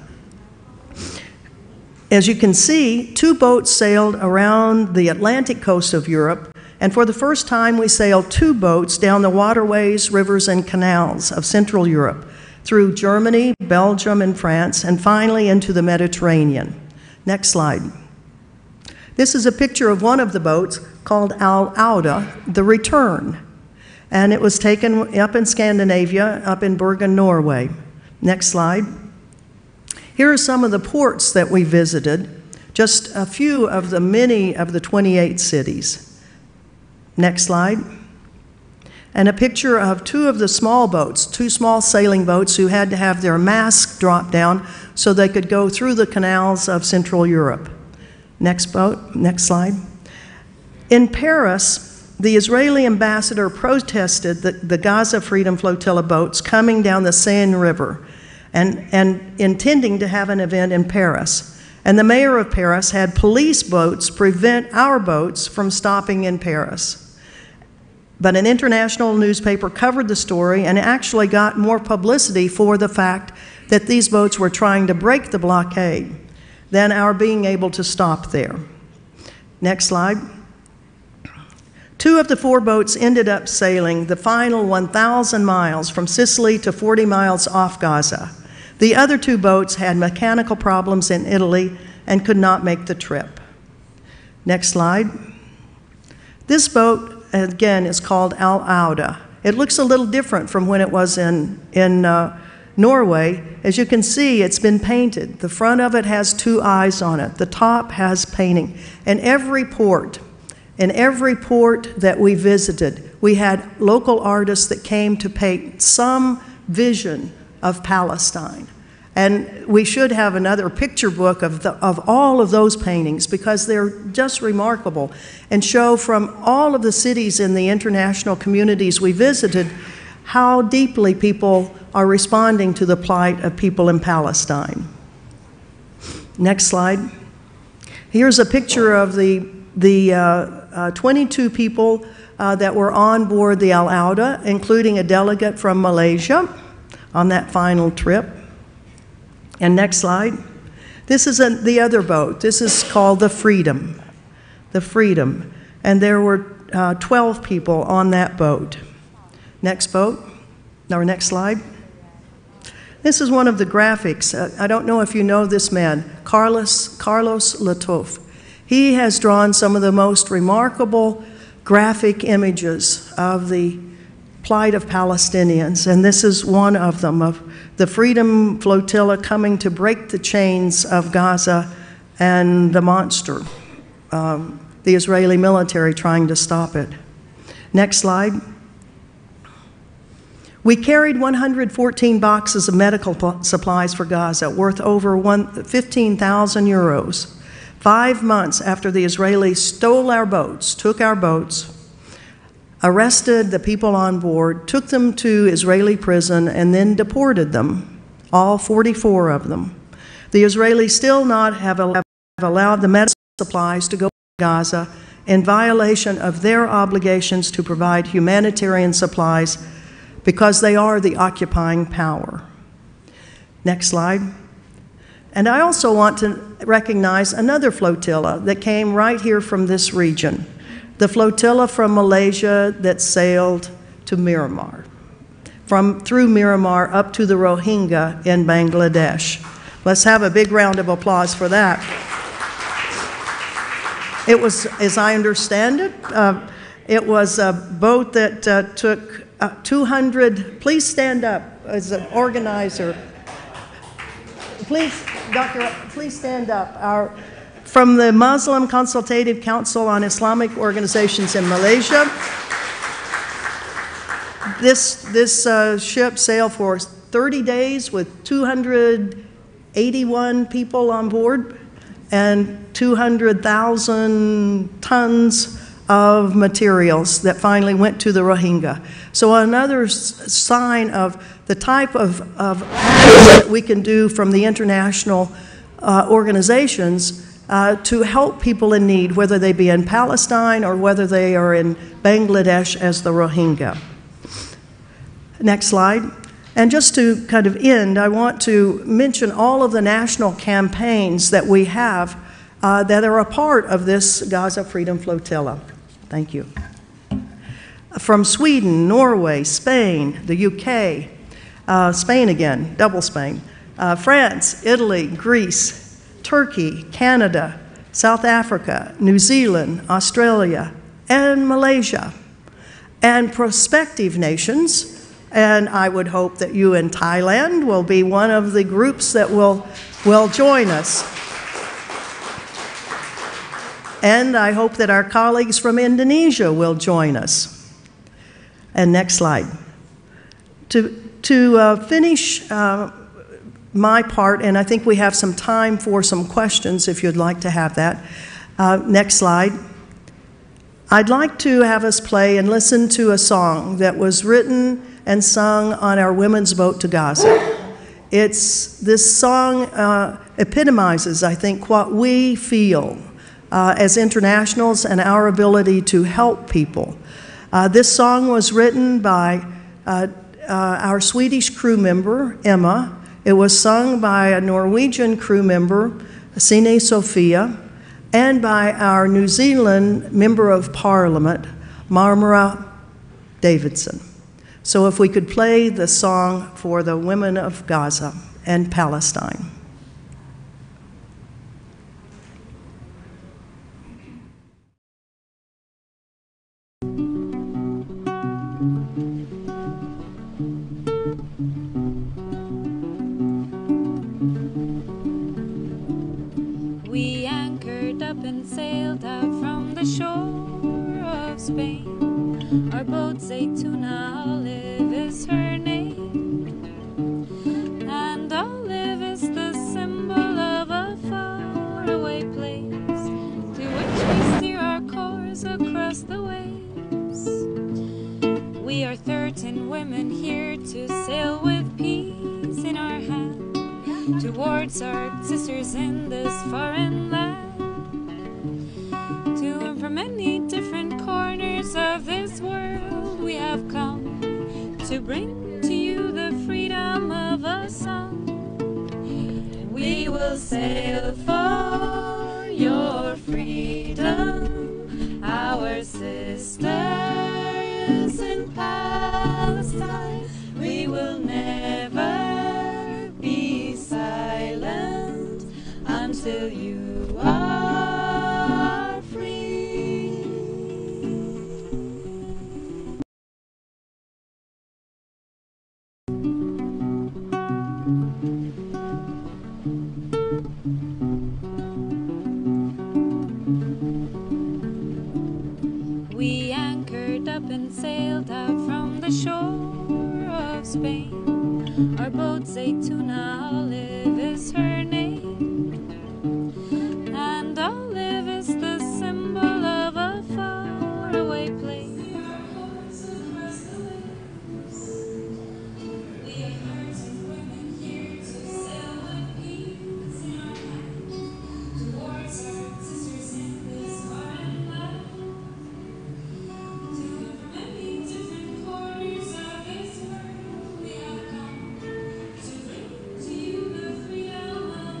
As you can see, 2 boats sailed around the Atlantic coast of Europe, and for the first time we sailed 2 boats down the waterways, rivers, and canals of Central Europe, through Germany, Belgium, and France, and finally into the Mediterranean. Next slide. This is a picture of one of the boats called Al Auda, the Return, and it was taken up in Scandinavia, up in Bergen, Norway. Next slide. Here are some of the ports that we visited, just a few of the many of the 28 cities. Next slide. And a picture of 2 of the small boats, 2 small sailing boats who had to have their masks dropped down so they could go through the canals of Central Europe. Next boat, next slide. In Paris, the Israeli ambassador protested the Gaza Freedom Flotilla boats coming down the Seine River and intending to have an event in Paris. And the mayor of Paris had police boats prevent our boats from stopping in Paris. But an international newspaper covered the story and actually got more publicity for the fact that these boats were trying to break the blockade than our being able to stop there. Next slide. 2 of the 4 boats ended up sailing the final 1,000 miles from Sicily to 40 miles off Gaza. The other 2 boats had mechanical problems in Italy and could not make the trip. Next slide. This boat, again, is called Al Auda. It looks a little different from when it was in Norway. As you can see, it's been painted. The front of it has 2 eyes on it. The top has painting. In every port that we visited, we had local artists that came to paint some vision of Palestine. And we should have another picture book of all of those paintings because they're just remarkable and show from all of the cities in the international communities we visited how deeply people are responding to the plight of people in Palestine. Next slide. Here's a picture of the 22 people that were on board the Al Auda, including a delegate from Malaysia on that final trip. And next slide. This is the other boat. This is called the Freedom. The Freedom. And there were 12 people on that boat. Next boat. Or next slide. This is one of the graphics. I don't know if you know this man, Carlos Latouf. He has drawn some of the most remarkable graphic images of the plight of Palestinians, and this is one of them, of the Freedom Flotilla coming to break the chains of Gaza and the monster, the Israeli military trying to stop it. Next slide. We carried 114 boxes of medical supplies for Gaza, worth over 15,000 euros. 5 months after the Israelis stole our boats, took our boats, arrested the people on board, took them to Israeli prison, and then deported them, all 44 of them. The Israelis still not have allowed the medical supplies to go to Gaza in violation of their obligations to provide humanitarian supplies because they are the occupying power. Next slide. And I also want to recognize another flotilla that came right here from this region. The flotilla from Malaysia that sailed to Myanmar, through Myanmar up to the Rohingya in Bangladesh. Let's have a big round of applause for that. It was, as I understand it, it was a boat that took 200, please stand up as an organizer. Please, Doctor, please stand up. From the Muslim Consultative Council on Islamic Organizations in Malaysia. This ship sailed for 30 days with 281 people on board and 200,000 tons of materials that finally went to the Rohingya. So another sign of the type of that we can do from the international organizations to help people in need, whether they be in Palestine or whether they are in Bangladesh as the Rohingya. Next slide. And just to kind of end, I want to mention all of the national campaigns that we have that are a part of this Gaza Freedom Flotilla. Thank you. From Sweden, Norway, Spain, the UK, Spain again, double Spain, France, Italy, Greece, Turkey, Canada, South Africa, New Zealand, Australia, and Malaysia. And prospective nations, and I would hope that you in Thailand will be one of the groups that will join us. And I hope that our colleagues from Indonesia will join us. And next slide. To finish my part, and I think we have some time for some questions if you'd like to have that. Next slide. I'd like to have us play and listen to a song that was written and sung on our women's boat to Gaza. This song epitomizes, I think, what we feel as internationals and our ability to help people. This song was written by our Swedish crew member, Emma. It was sung by a Norwegian crew member, Sine Sophia, and by our New Zealand Member of Parliament, Marmara Davidson. So if we could play the song for the women of Gaza and Palestine. We anchored up and sailed out from the shore of Spain. Our boat Zaytuna, Olive is her name. And Olive is the symbol of a faraway place to which we steer our course across the waves. We are 13 women here to sail with peace in our hand towards our sisters in this foreign land. To and from many different corners of this world we have come to bring to you the freedom of a song. We will sail for your freedom, our sisters in Palestine. We will never be silent until you are free. We anchored up and sailed out from the shore of Spain. Our boat Zaytuna, Olive is her name. And Olive is the symbol of a faraway place. We are 13 women here to sail with peace in our hand towards our sisters in this foreign land. To from many different corners of this world we have come to bring to you the freedom of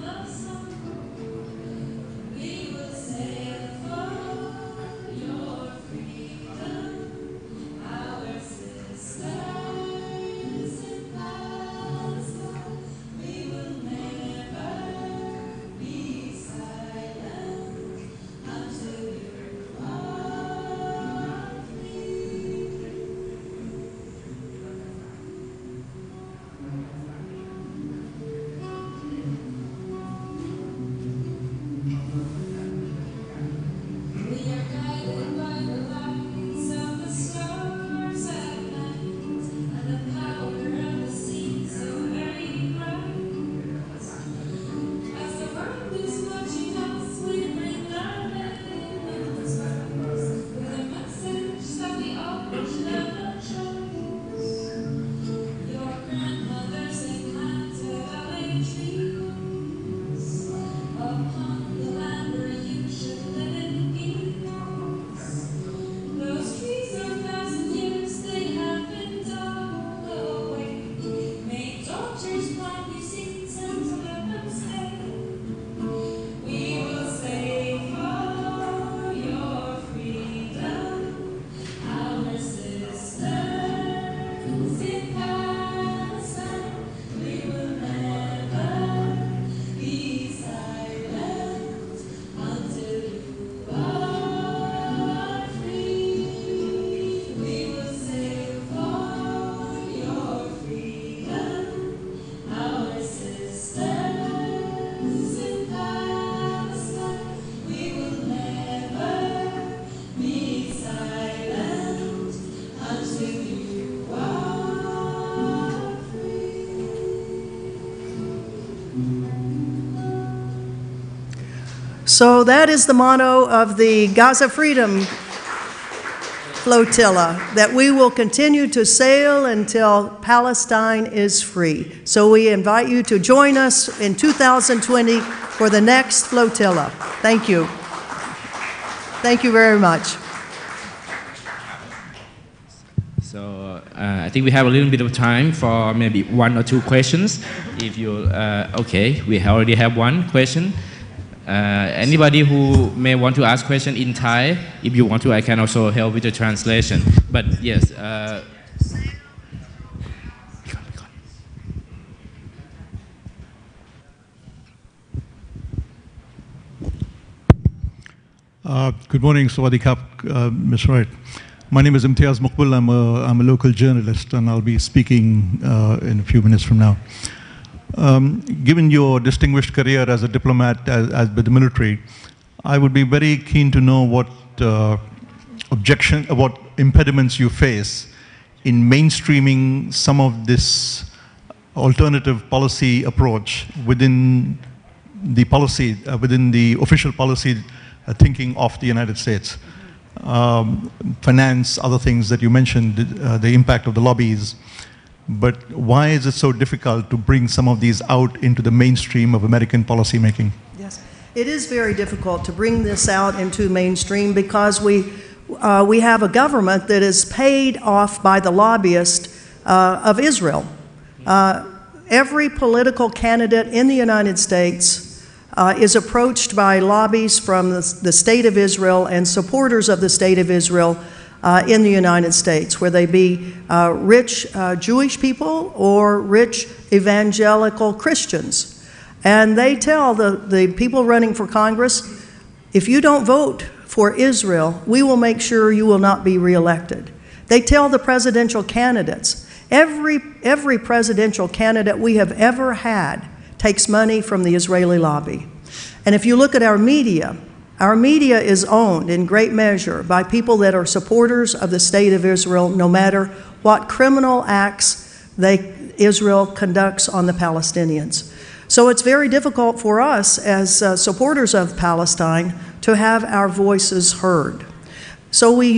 So that is the motto of the Gaza Freedom Flotilla, that we will continue to sail until Palestine is free. So we invite you to join us in 2020 for the next flotilla. Thank you. Thank you very much. So I think we have a little bit of time for maybe 1 or 2 questions. If you, okay, we already have one question. Anybody who may want to ask question in Thai, if you want to, I can also help with the translation. But yes. Good morning, Sawadee Kap, Ms. Wright. My name is Imtiaz Muqbil. I'm a local journalist, and I'll be speaking in a few minutes from now. Given your distinguished career as a diplomat with the military, I would be very keen to know what what impediments you face in mainstreaming some of this alternative policy approach within the policy, within the official policy thinking of the United States. Finance, other things that you mentioned, the impact of the lobbies. But why is it so difficult to bring some of these out into the mainstream of American policymaking? Yes, it is very difficult to bring this out into mainstream because we have a government that is paid off by the lobbyist of Israel. Every political candidate in the United States is approached by lobbies from the State of Israel and supporters of the State of Israel in the United States, where they be rich Jewish people or rich evangelical Christians. And they tell the people running for Congress, if you don't vote for Israel, we will make sure you will not be reelected. They tell the presidential candidates, every presidential candidate we have ever had takes money from the Israeli lobby. And if you look at our media is owned in great measure by people that are supporters of the State of Israel, no matter what criminal acts Israel conducts on the Palestinians. So it's very difficult for us as supporters of Palestine to have our voices heard. So we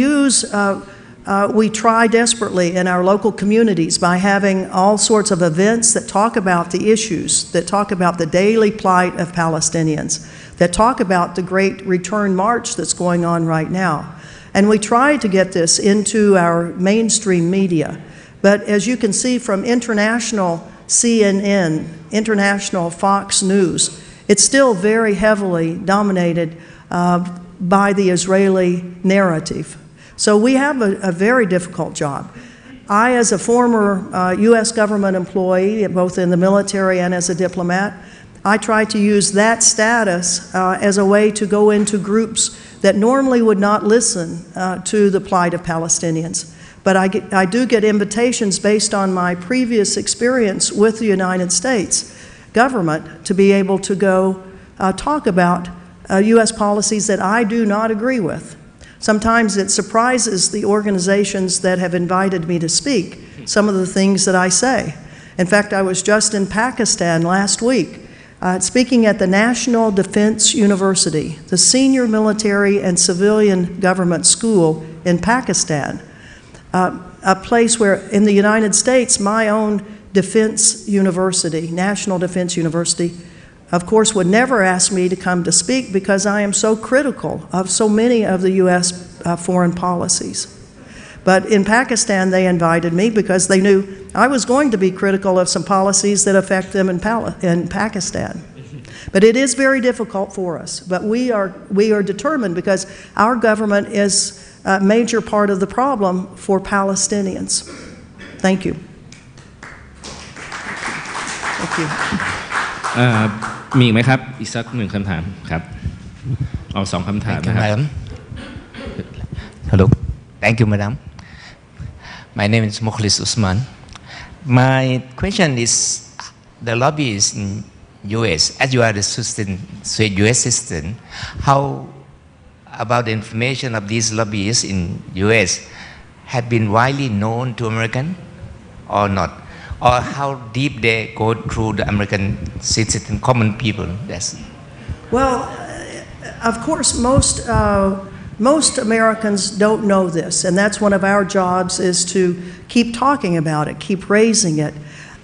try desperately in our local communities by having all sorts of events that talk about the issues, that talk about the daily plight of Palestinians, that talk about the great return march that's going on right now. And we try to get this into our mainstream media. But as you can see from international CNN, international Fox News, it's still very heavily dominated by the Israeli narrative. So we have a very difficult job. I, as a former U.S. government employee, both in the military and as a diplomat, I try to use that status as a way to go into groups that normally would not listen to the plight of Palestinians. But I do get invitations based on my previous experience with the United States government to be able to go talk about U.S. policies that I do not agree with. Sometimes it surprises the organizations that have invited me to speak, some of the things that I say. In fact, I was just in Pakistan last week, speaking at the National Defense University, the senior military and civilian government school in Pakistan, a place where in the United States, my own defense university, National Defense University, of course, would never ask me to come to speak because I am so critical of so many of the U.S. Foreign policies. But in Pakistan, they invited me because they knew I was going to be critical of some policies that affect them in Pakistan. But it is very difficult for us. But we are determined because our government is a major part of the problem for Palestinians. Thank you. Thank you. มีไหมครับอีกสักหนึ่งคำถามครับเอา2คำถามนะครับ Hello. Thank you, madam. My name is Mukhlis Usman. My question is the lobbyists in U.S., as you are the U.S. citizen, how about the information of these lobbyists in U.S. have been widely known to American or not? Or how deep they go through the American citizen, common people? Yes. Well, of course, most Americans don't know this, and that's one of our jobs, is to keep talking about it, keep raising it.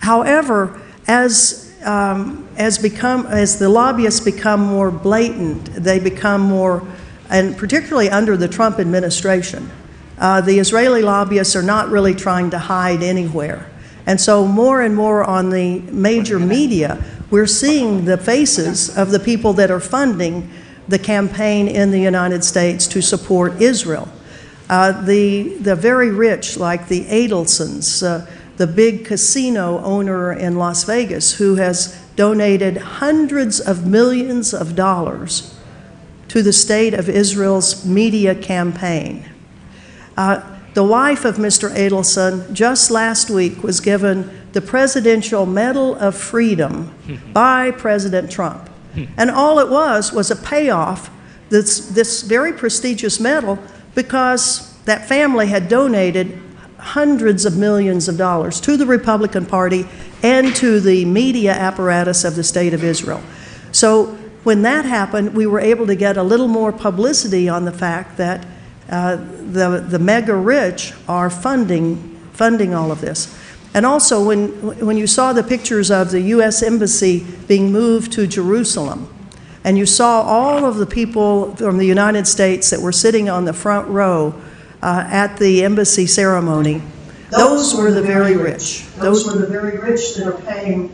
However, as the lobbyists become more blatant, they become more, and particularly under the Trump administration, the Israeli lobbyists are not really trying to hide anywhere. And so more and more on the major media, we're seeing the faces of the people that are funding the campaign in the United States to support Israel. The very rich, like the Adelsons, the big casino owner in Las Vegas, who has donated hundreds of millions of dollars to the state of Israel's media campaign. The wife of Mr. Adelson just last week was given the Presidential Medal of Freedom by President Trump. And all it was a payoff, this very prestigious medal, because that family had donated hundreds of millions of dollars to the Republican Party and to the media apparatus of the State of Israel. So when that happened, we were able to get a little more publicity on the fact that the mega rich are funding all of this. And also, when you saw the pictures of the U.S. Embassy being moved to Jerusalem, and you saw all of the people from the United States that were sitting on the front row at the embassy ceremony, those were the very rich. Those were the very rich that are paying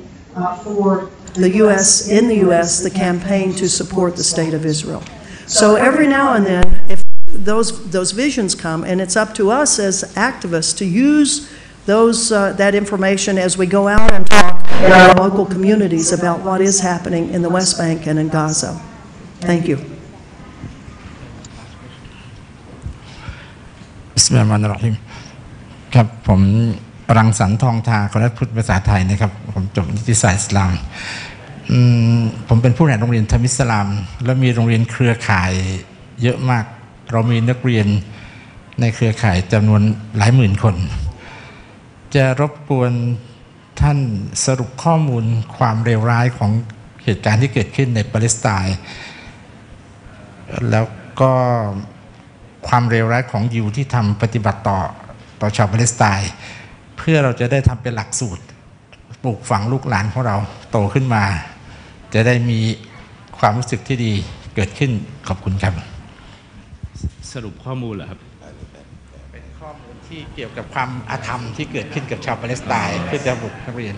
for the U.S., in the U.S., the campaign to support the State of Israel. So every now and then, if those visions come, and it's up to us as activists to use that information as we go out and talk in our local communities about what is happening in the West Bank and in Gaza. Thank you. Bismillahirrahmanirrahim. ครับผมรังสรรค์ทองทาคณะพุทธภาษาไทยนะครับผมจบนิติศาสตร์อิสลามผมเป็นผู้บริหารโรงเรียนธรรมอิสลามและมีโรงเรียนเครือข่ายเยอะมากเรามีนักเรียนในเครือข่ายจำนวนหลายหมื่นคนจะรบกวนท่านสรุปข้อมูลความเลวร้ายของเหตุการณ์ที่เกิดขึ้นในปาเลสไตน์แล้วก็ความเลวร้ายของยิวที่ทำปฏิบัติต่อชาวปาเลสไตน์เพื่อเราจะได้ทำเป็นหลักสูตรปลูกฝังลูกหลานของเราโตขึ้นมาจะได้มีความรู้สึกที่ดีเกิดขึ้นขอบคุณครับสรุปข้อมูลเหรอครับเป็นข้อมูลที่เกี่ยวกับความอาธรรมที่เกิดขึ้นกับชาวปาเลสไตน์เพื่อจะบุกนักเรียน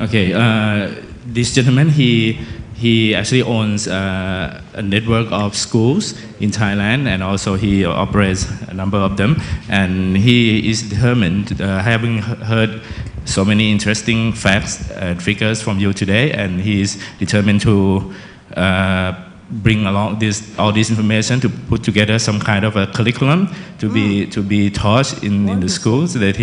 Okay, this gentleman he actually owns a network of schools in Thailand, and also he operates a number of them, and he is determined, having heard so many interesting facts and figures from you today, and he is determined to bring along all this information to put together some kind of a curriculum to be taught in the schools, so that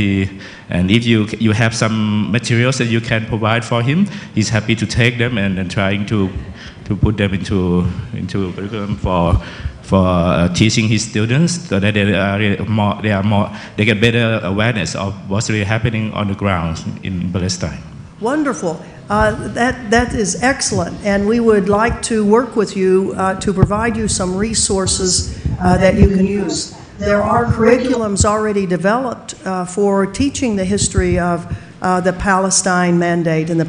and if you have some materials that you can provide for him, he's happy to take them and trying to put them into curriculum for teaching his students, so that they get better awareness of what's really happening on the ground in Palestine. Wonderful. That is excellent, and we would like to work with you to provide you some resources that you can use. There are curriculums already developed for teaching the history of the Palestine Mandate and the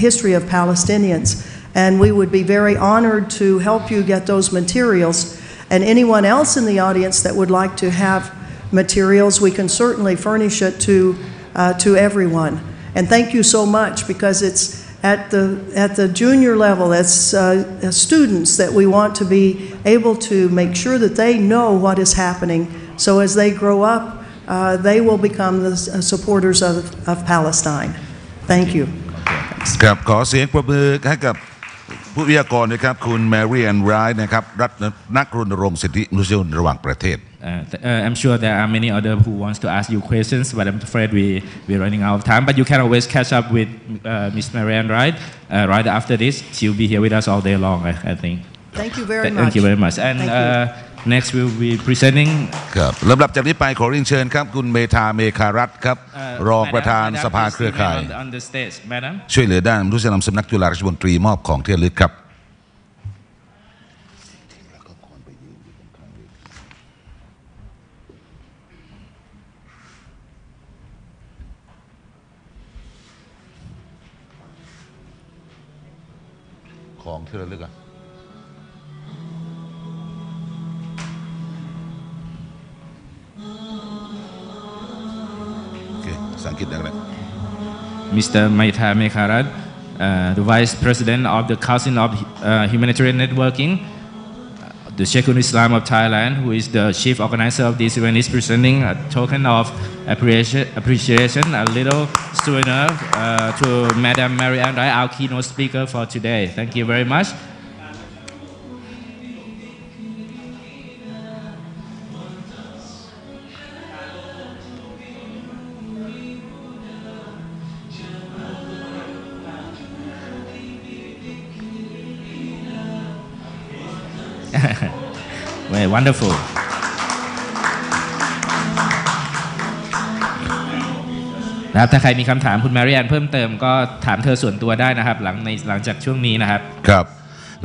history of Palestinians, and we would be very honored to help you get those materials. And anyone else in the audience that would like to have materials, we can certainly furnish it to everyone. And thank you so much, because it's at the junior level, as students, that we want to be able to make sure that they know what is happening, so as they grow up, they will become the supporters of Palestine. Thank you. ครับขอเสียงปรบมือให้กับผู้วิทยากรนะครับคุณแมรี่แอนไรท์นะครับนักรณรงค์สิทธิมนุษยชนระหว่างประเทศ I'm sure there are many others who wants to ask you questions, but I'm afraid we're running out of time. But you can always catch up with Miss Marianne Wright right after this. She'll be here with us all day long, I think. Thank you very much. Thank you very much. And next we'll be presenting. ครับลำดับจากนี้ไปขอเรียนเชิญครับคุณเมธาเมฆารัตน์ครับรองประธานสภาเครือข่ายช่วยเหลือด้านมนุษยธรรมสำนักจุฬาราชมนตรีมอบของที่ระลึกครับ ของที่ระลึกอ่ะโอเคภาษาอังกฤษได้ไหม Mr. Maitha Mekharat, the Vice President of the Council of Humanitarian Networking, the Sheikhul Islam of Thailand, who is the chief organizer of this event, is presenting a token of appreciation, a little souvenir to Madam Marianne Rai, our keynote speaker for today. Thank you very much. Very wonderful. นะครับถ้าใครมีคำถามคุณแมรี่แอนเพิ่มเติมก็ถามเธอส่วนตัวได้นะครับหลังจากช่วงนี้นะครับครับ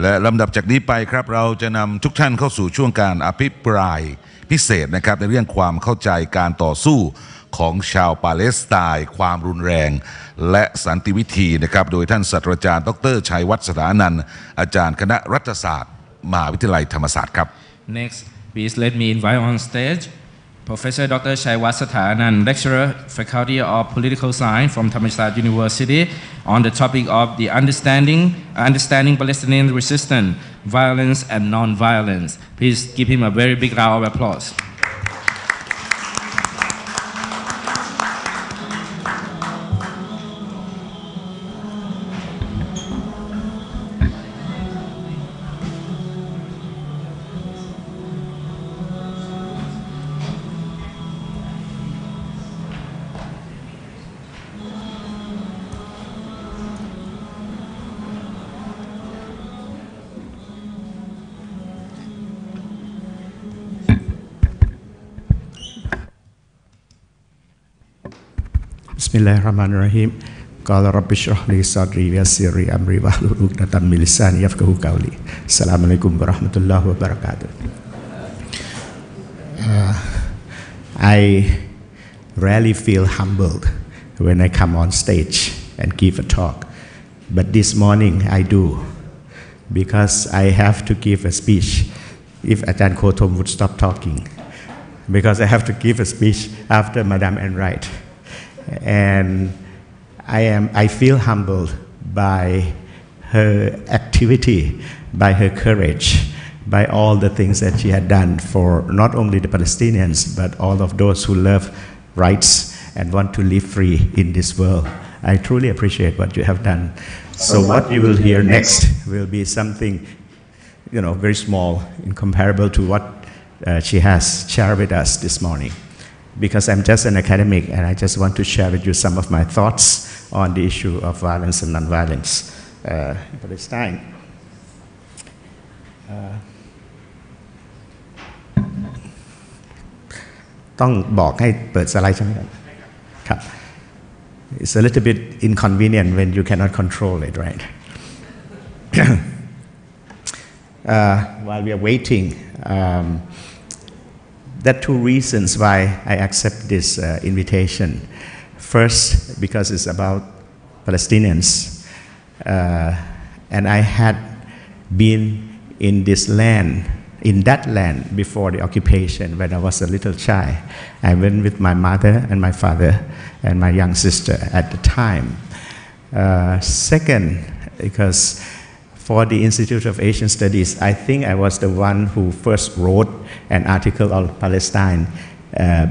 และลำดับจากนี้ไปครับเราจะนำทุกท่านเข้าสู่ช่วงการอภิปรายพิเศษนะครับในเรื่องความเข้าใจการต่อสู้ของชาวปาเลสไตน์ความรุนแรงและสันติวิธีนะครับโดยท่านศาสตราจารย์ดร.ชัยวัฒน์สถานันท์อาจารย์คณะรัฐศาสตร์มหาวิทยาลัยธรรมศาสตร์ครับ Next, please let me invite on stage Professor Dr. Chaiwat Sathanan, Lecturer, Faculty of Political Science from Thammasat University, on the topic of the understanding Palestinian resistance, violence and non-violence. Please give him a very big round of applause. Bismillahirrahmanirrahim. Qala rabbi shrah li sadri wa yassir li amri wahlul 'uqdatam min lisani yafqahu qawli. Assalamualaikum warahmatullahi wabarakatuh. I rarely feel humbled when I come on stage and give a talk, but this morning I do, because I have to give a speech if Ajahn Khotom would stop talking, because I have to give a speech after Madame Enright. And I feel humbled by her activity, by her courage, by all the things that she had done for not only the Palestinians, but all of those who love rights and want to live free in this world. I truly appreciate what you have done. So what you will hear next will be something, very small and comparable to what she has shared with us this morning. Because I'm just an academic and I just want to share with you some of my thoughts on the issue of violence and non-violence in Palestine. It's a little bit inconvenient when you cannot control it, right? While we are waiting, there are two reasons why I accept this invitation. First, because it's about Palestinians. And I had been in this land, in that land before the occupation when I was a little child. I went with my mother and my father and my young sister at the time. Second, because for the Institute of Asian Studies, I think I was the one who first wrote an article on Palestine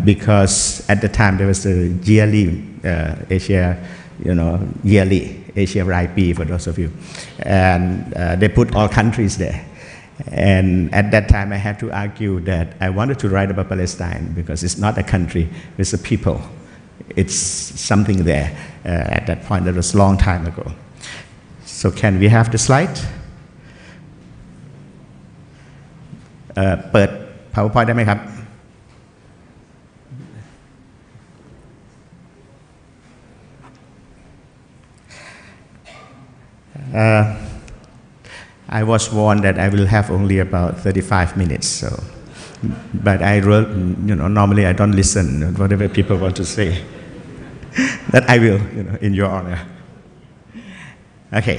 because at the time there was the yearly Asia, yearly Asia Raipi for those of you. And they put all countries there. And at that time I had to argue that I wanted to write about Palestine because it's not a country, it's a people. It's something there at that point. That was a long time ago. So can we have the slide? เปิด PowerPoint ได้ไหมครับ I was warned that I will have only about 35 minutes, so, but I wrote, normally I don't listen whatever people want to say. That I will, in your honor. Okay.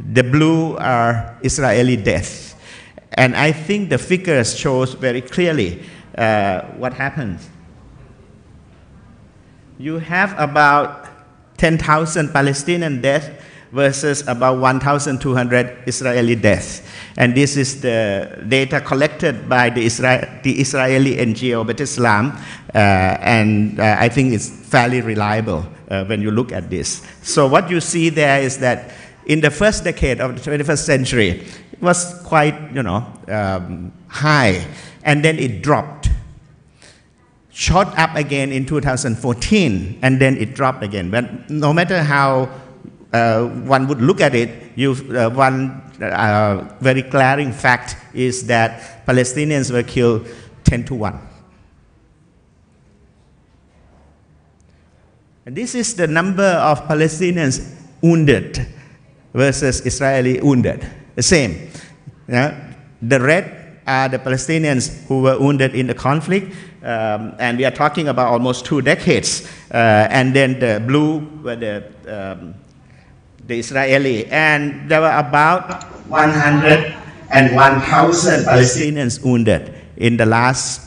The blue are Israeli deaths. And I think the figures shows very clearly what happens. You have about 10,000 Palestinian deaths versus about 1,200 Israeli deaths. And this is the data collected by the Israeli NGO Bet Islam, and I think it's fairly reliable when you look at this. So what you see there is that in the first decade of the 21st century, it was quite, high, and then it dropped. Shot up again in 2014, and then it dropped again. But no matter how one would look at it, one very glaring fact is that Palestinians were killed 10-1. And this is the number of Palestinians wounded versus Israeli wounded. The same. The red are the Palestinians who were wounded in the conflict, and we are talking about almost 2 decades. And then the blue were the Israeli, and there were about 101,000 Palestinians wounded in the last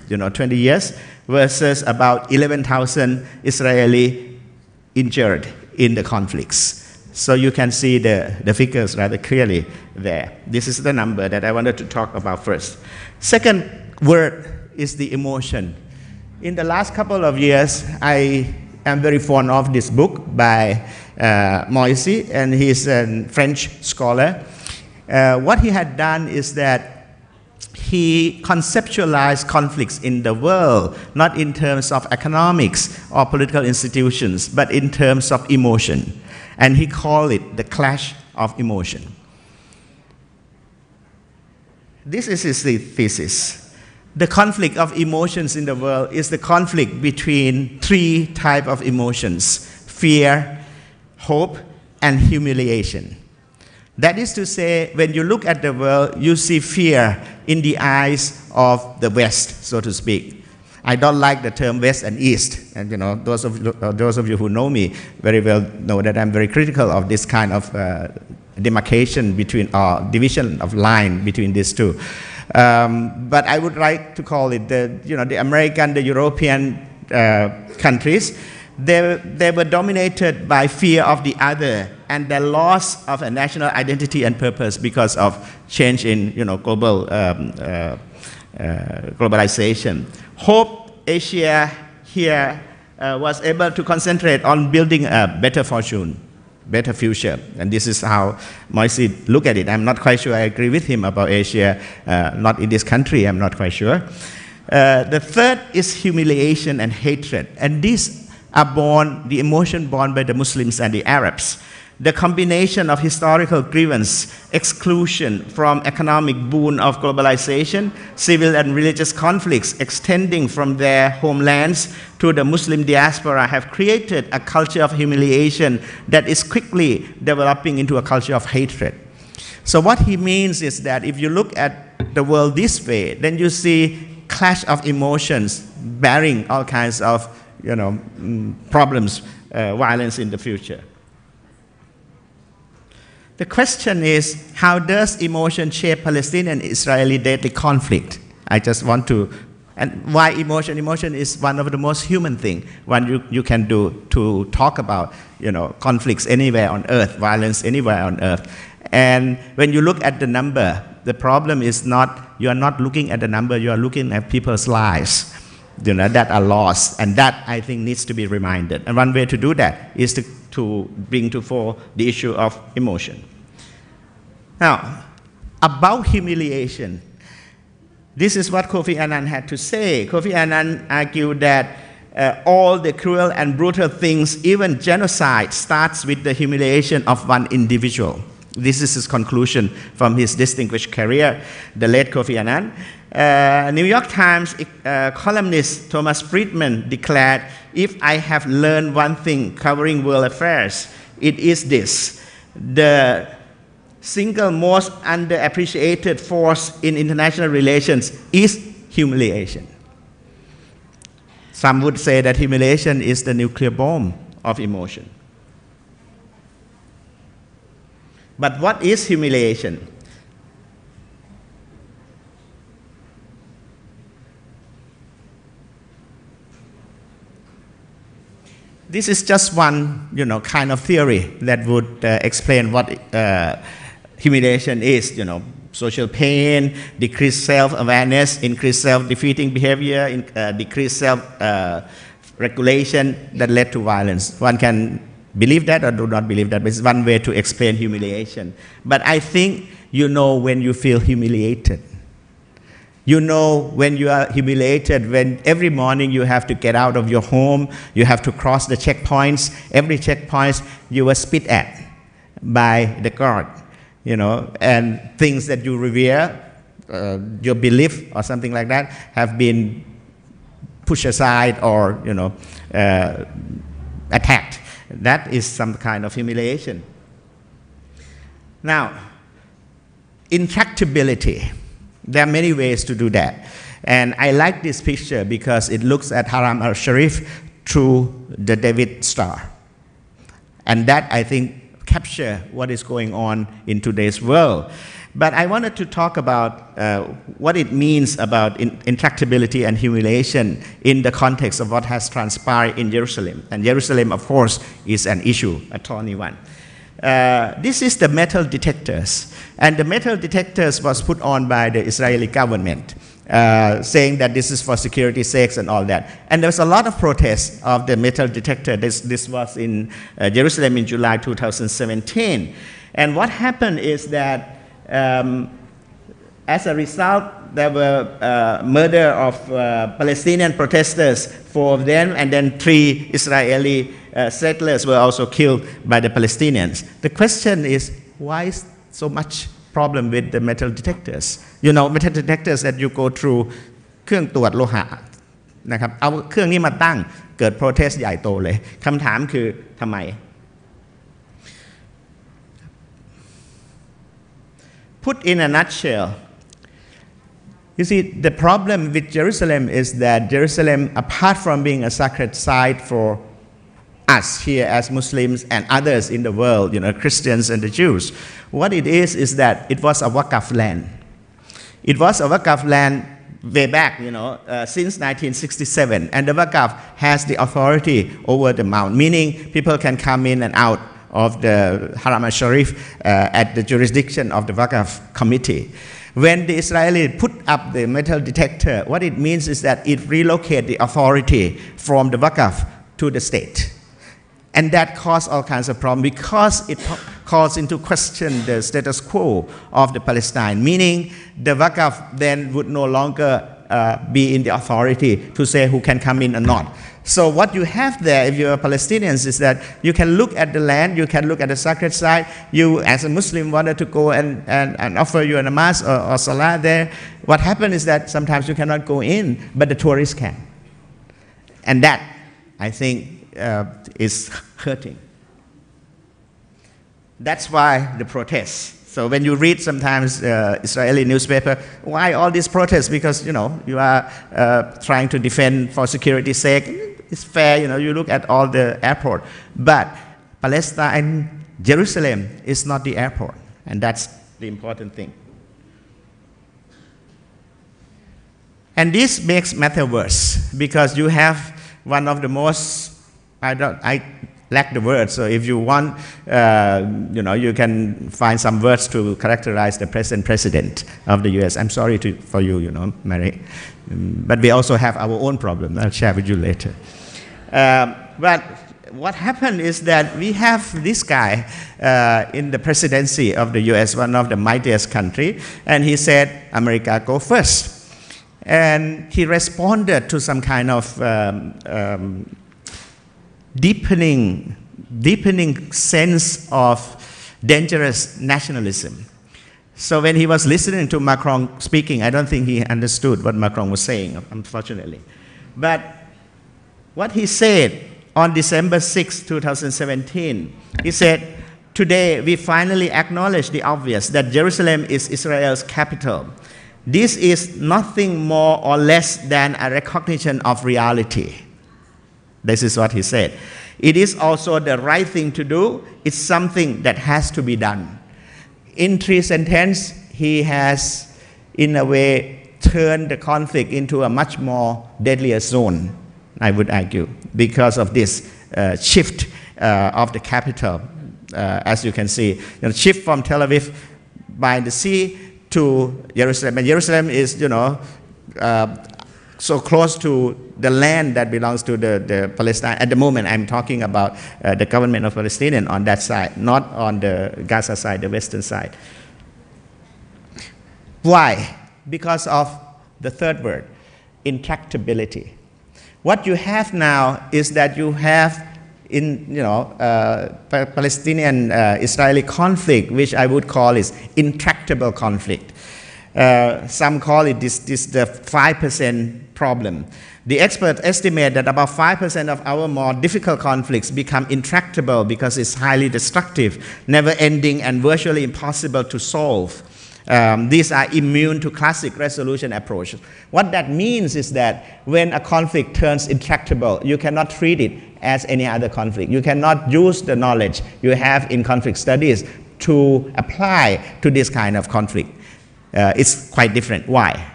20 years versus about 11,000 Israeli injured in the conflicts. So you can see the figures rather clearly there. This is the number that I wanted to talk about first. Second word is the emotion. In the last couple of years, I am very fond of this book by Moisy, and he's a French scholar. What he had done is that he conceptualized conflicts in the world, not in terms of economics or political institutions, but in terms of emotion. And he called it the clash of emotion. This is his thesis. The conflict of emotions in the world is the conflict between 3 types of emotions: fear, hope, and humiliation. That is to say, when you look at the world, you see fear in the eyes of the West, so to speak. I don't like the term West and East, and those of you who know me very well know that I'm very critical of this kind of demarcation between, division of line between these two. But I would like to call it the American, the European countries. They were dominated by fear of the other and the loss of a national identity and purpose because of change in globalization. Hope Asia here was able to concentrate on building a better fortune, better future, and this is how Moisy look at it. I'm not quite sure I agree with him about Asia, not in this country, I'm not quite sure. The third is humiliation and hatred, and these are the emotion born by the Muslims and the Arabs. The combination of historical grievance, exclusion from economic boon of globalization, civil and religious conflicts extending from their homelands to the Muslim diaspora have created a culture of humiliation that is quickly developing into a culture of hatred. So what he means is that if you look at the world this way, then you see clash of emotions bearing all kinds of problems, violence in the future. The question is, how does emotion shape Palestinian and Israeli daily conflict? I just want to, and why emotion? Emotion is one of the most human things you can do to talk about conflicts anywhere on earth, violence anywhere on earth. And when you look at the number, the problem is not, you are not looking at the number, you are looking at people's lives that are lost, and that I think needs to be reminded. And one way to do that is to bring to fore the issue of emotion. Now, about humiliation, this is what Kofi Annan had to say. Kofi Annan argued that all the cruel and brutal things, even genocide, starts with the humiliation of one individual. This is his conclusion from his distinguished career, the late Kofi Annan. New York Times columnist Thomas Friedman declared, "If I have learned one thing covering world affairs, it is this: the single most underappreciated force in international relations is humiliation." Some would say that humiliation is the nuclear bomb of emotion. But what is humiliation? This is just one, kind of theory that would explain what humiliation is. Social pain, decreased self-awareness, increased self-defeating behavior, decreased self-regulation that led to violence. One can believe that or do not believe that, but it's one way to explain humiliation. But I think when you feel humiliated. When you are humiliated, when every morning you have to get out of your home, you have to cross the checkpoints. Every checkpoint you were spit at by the guard, and things that you revere, your belief or something like that, have been pushed aside or, attacked. That is some kind of humiliation. Now, intractability. There are many ways to do that. And I like this picture because it looks at Haram al-Sharif through the David Star. And that, I think, captures what is going on in today's world. But I wanted to talk about what it means about intractability and humiliation in the context of what has transpired in Jerusalem. And Jerusalem, of course, is an issue, a thorny one. This is the metal detectors. And the metal detectors was put on by the Israeli government, saying that this is for security sakes and all that. And there was a lot of protests of the metal detector. This was in Jerusalem in July 2017. And what happened is that as a result, there were murder of Palestinian protesters, 4 of them, and then 3 Israeli settlers were also killed by the Palestinians. The question is, why is so much problem with the metal detectors? Metal detectors that you go through เครื่องตรวจโลหะนะครับเอาเครื่องนี้มาตั้งเกิด protest ใหญ่โตเลยคำถามคือทำไม Put in a nutshell, you see, the problem with Jerusalem is that Jerusalem, apart from being a sacred site for us here as Muslims and others in the world, Christians and the Jews, what it is that it was a Waqf land. It was a Waqf land way back, since 1967, and the Waqf has the authority over the mount, meaning people can come in and out of the Haram al-Sharif at the jurisdiction of the Waqf committee. When the Israelis put up the metal detector, what it means is that it relocates the authority from the Waqf to the state. And that caused all kinds of problems because it calls into question the status quo of the Palestine, meaning the Waqf then would no longer be in the authority to say who can come in or not. So what you have there, if you're Palestinians, is that you can look at the land, you can look at the sacred site. You, as a Muslim, wanted to go and offer you a namaz or salah there. What happened is that sometimes you cannot go in, but the tourists can. And that, I think, is hurting. That's why the protests. So when you read sometimes Israeli newspaper, why all these protests? Because, you are trying to defend for security's sake. It's fair, you look at all the airport. But Palestine, Jerusalem is not the airport. And that's the important thing. And this makes matter worse because you have one of the most, I lack the words, so if you want, you can find some words to characterize the present president of the US. I'm sorry for you, Mary. But we also have our own problem. I'll share with you later. But what happened is that we have this guy in the presidency of the US, one of the mightiest country, and he said, America, go first. And he responded to some kind of deepening sense of dangerous nationalism. So when he was listening to Macron speaking, I don't think he understood what Macron was saying, unfortunately. But what he said on December 6, 2017, he said, today we finally acknowledge the obvious that Jerusalem is Israel's capital. This is nothing more or less than a recognition of reality. This is what he said. It is also the right thing to do. It's something that has to be done. in 3 sentences, he has, in a way, turned the conflict into a much more deadlier zone, I would argue, because of this shift of the capital. As you can see, shift from Tel Aviv by the sea to Jerusalem. And Jerusalem is, so close to the land that belongs to the Palestine. At the moment, I'm talking about the government of Palestine on that side, not on the Gaza side, the western side. Why? Because of the third word, intractability. What you have now is that you have in Palestinian-Israeli conflict, which I would call is intractable conflict. Some call it this the 5% problem. The experts estimate that about 5% of our more difficult conflicts become intractable because it's highly destructive, never-ending, and virtually impossible to solve. These are immune to classic resolution approaches. What that means is that when a conflict turns intractable, you cannot treat it as any other conflict. You cannot use the knowledge you have in conflict studies to apply to this kind of conflict. It's quite different. Why?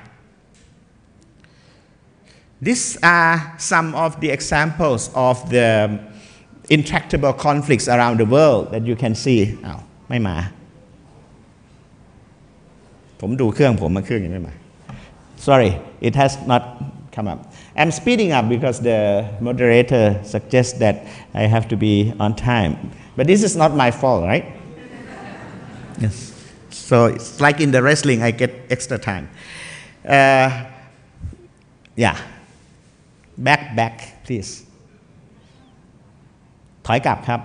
These are some of the examples of the intractable conflicts around the world that you can see. ไม่มา ผมดูเครื่องผมมาเครื่องยังไม่มา Sorry, it has not come up. I'm speeding up because the moderator suggests that I have to be on time. But this is not my fault, right? Yes. So it's like in the wrestling, I get extra time. Yeah. Back, please. ถอยกลับครับ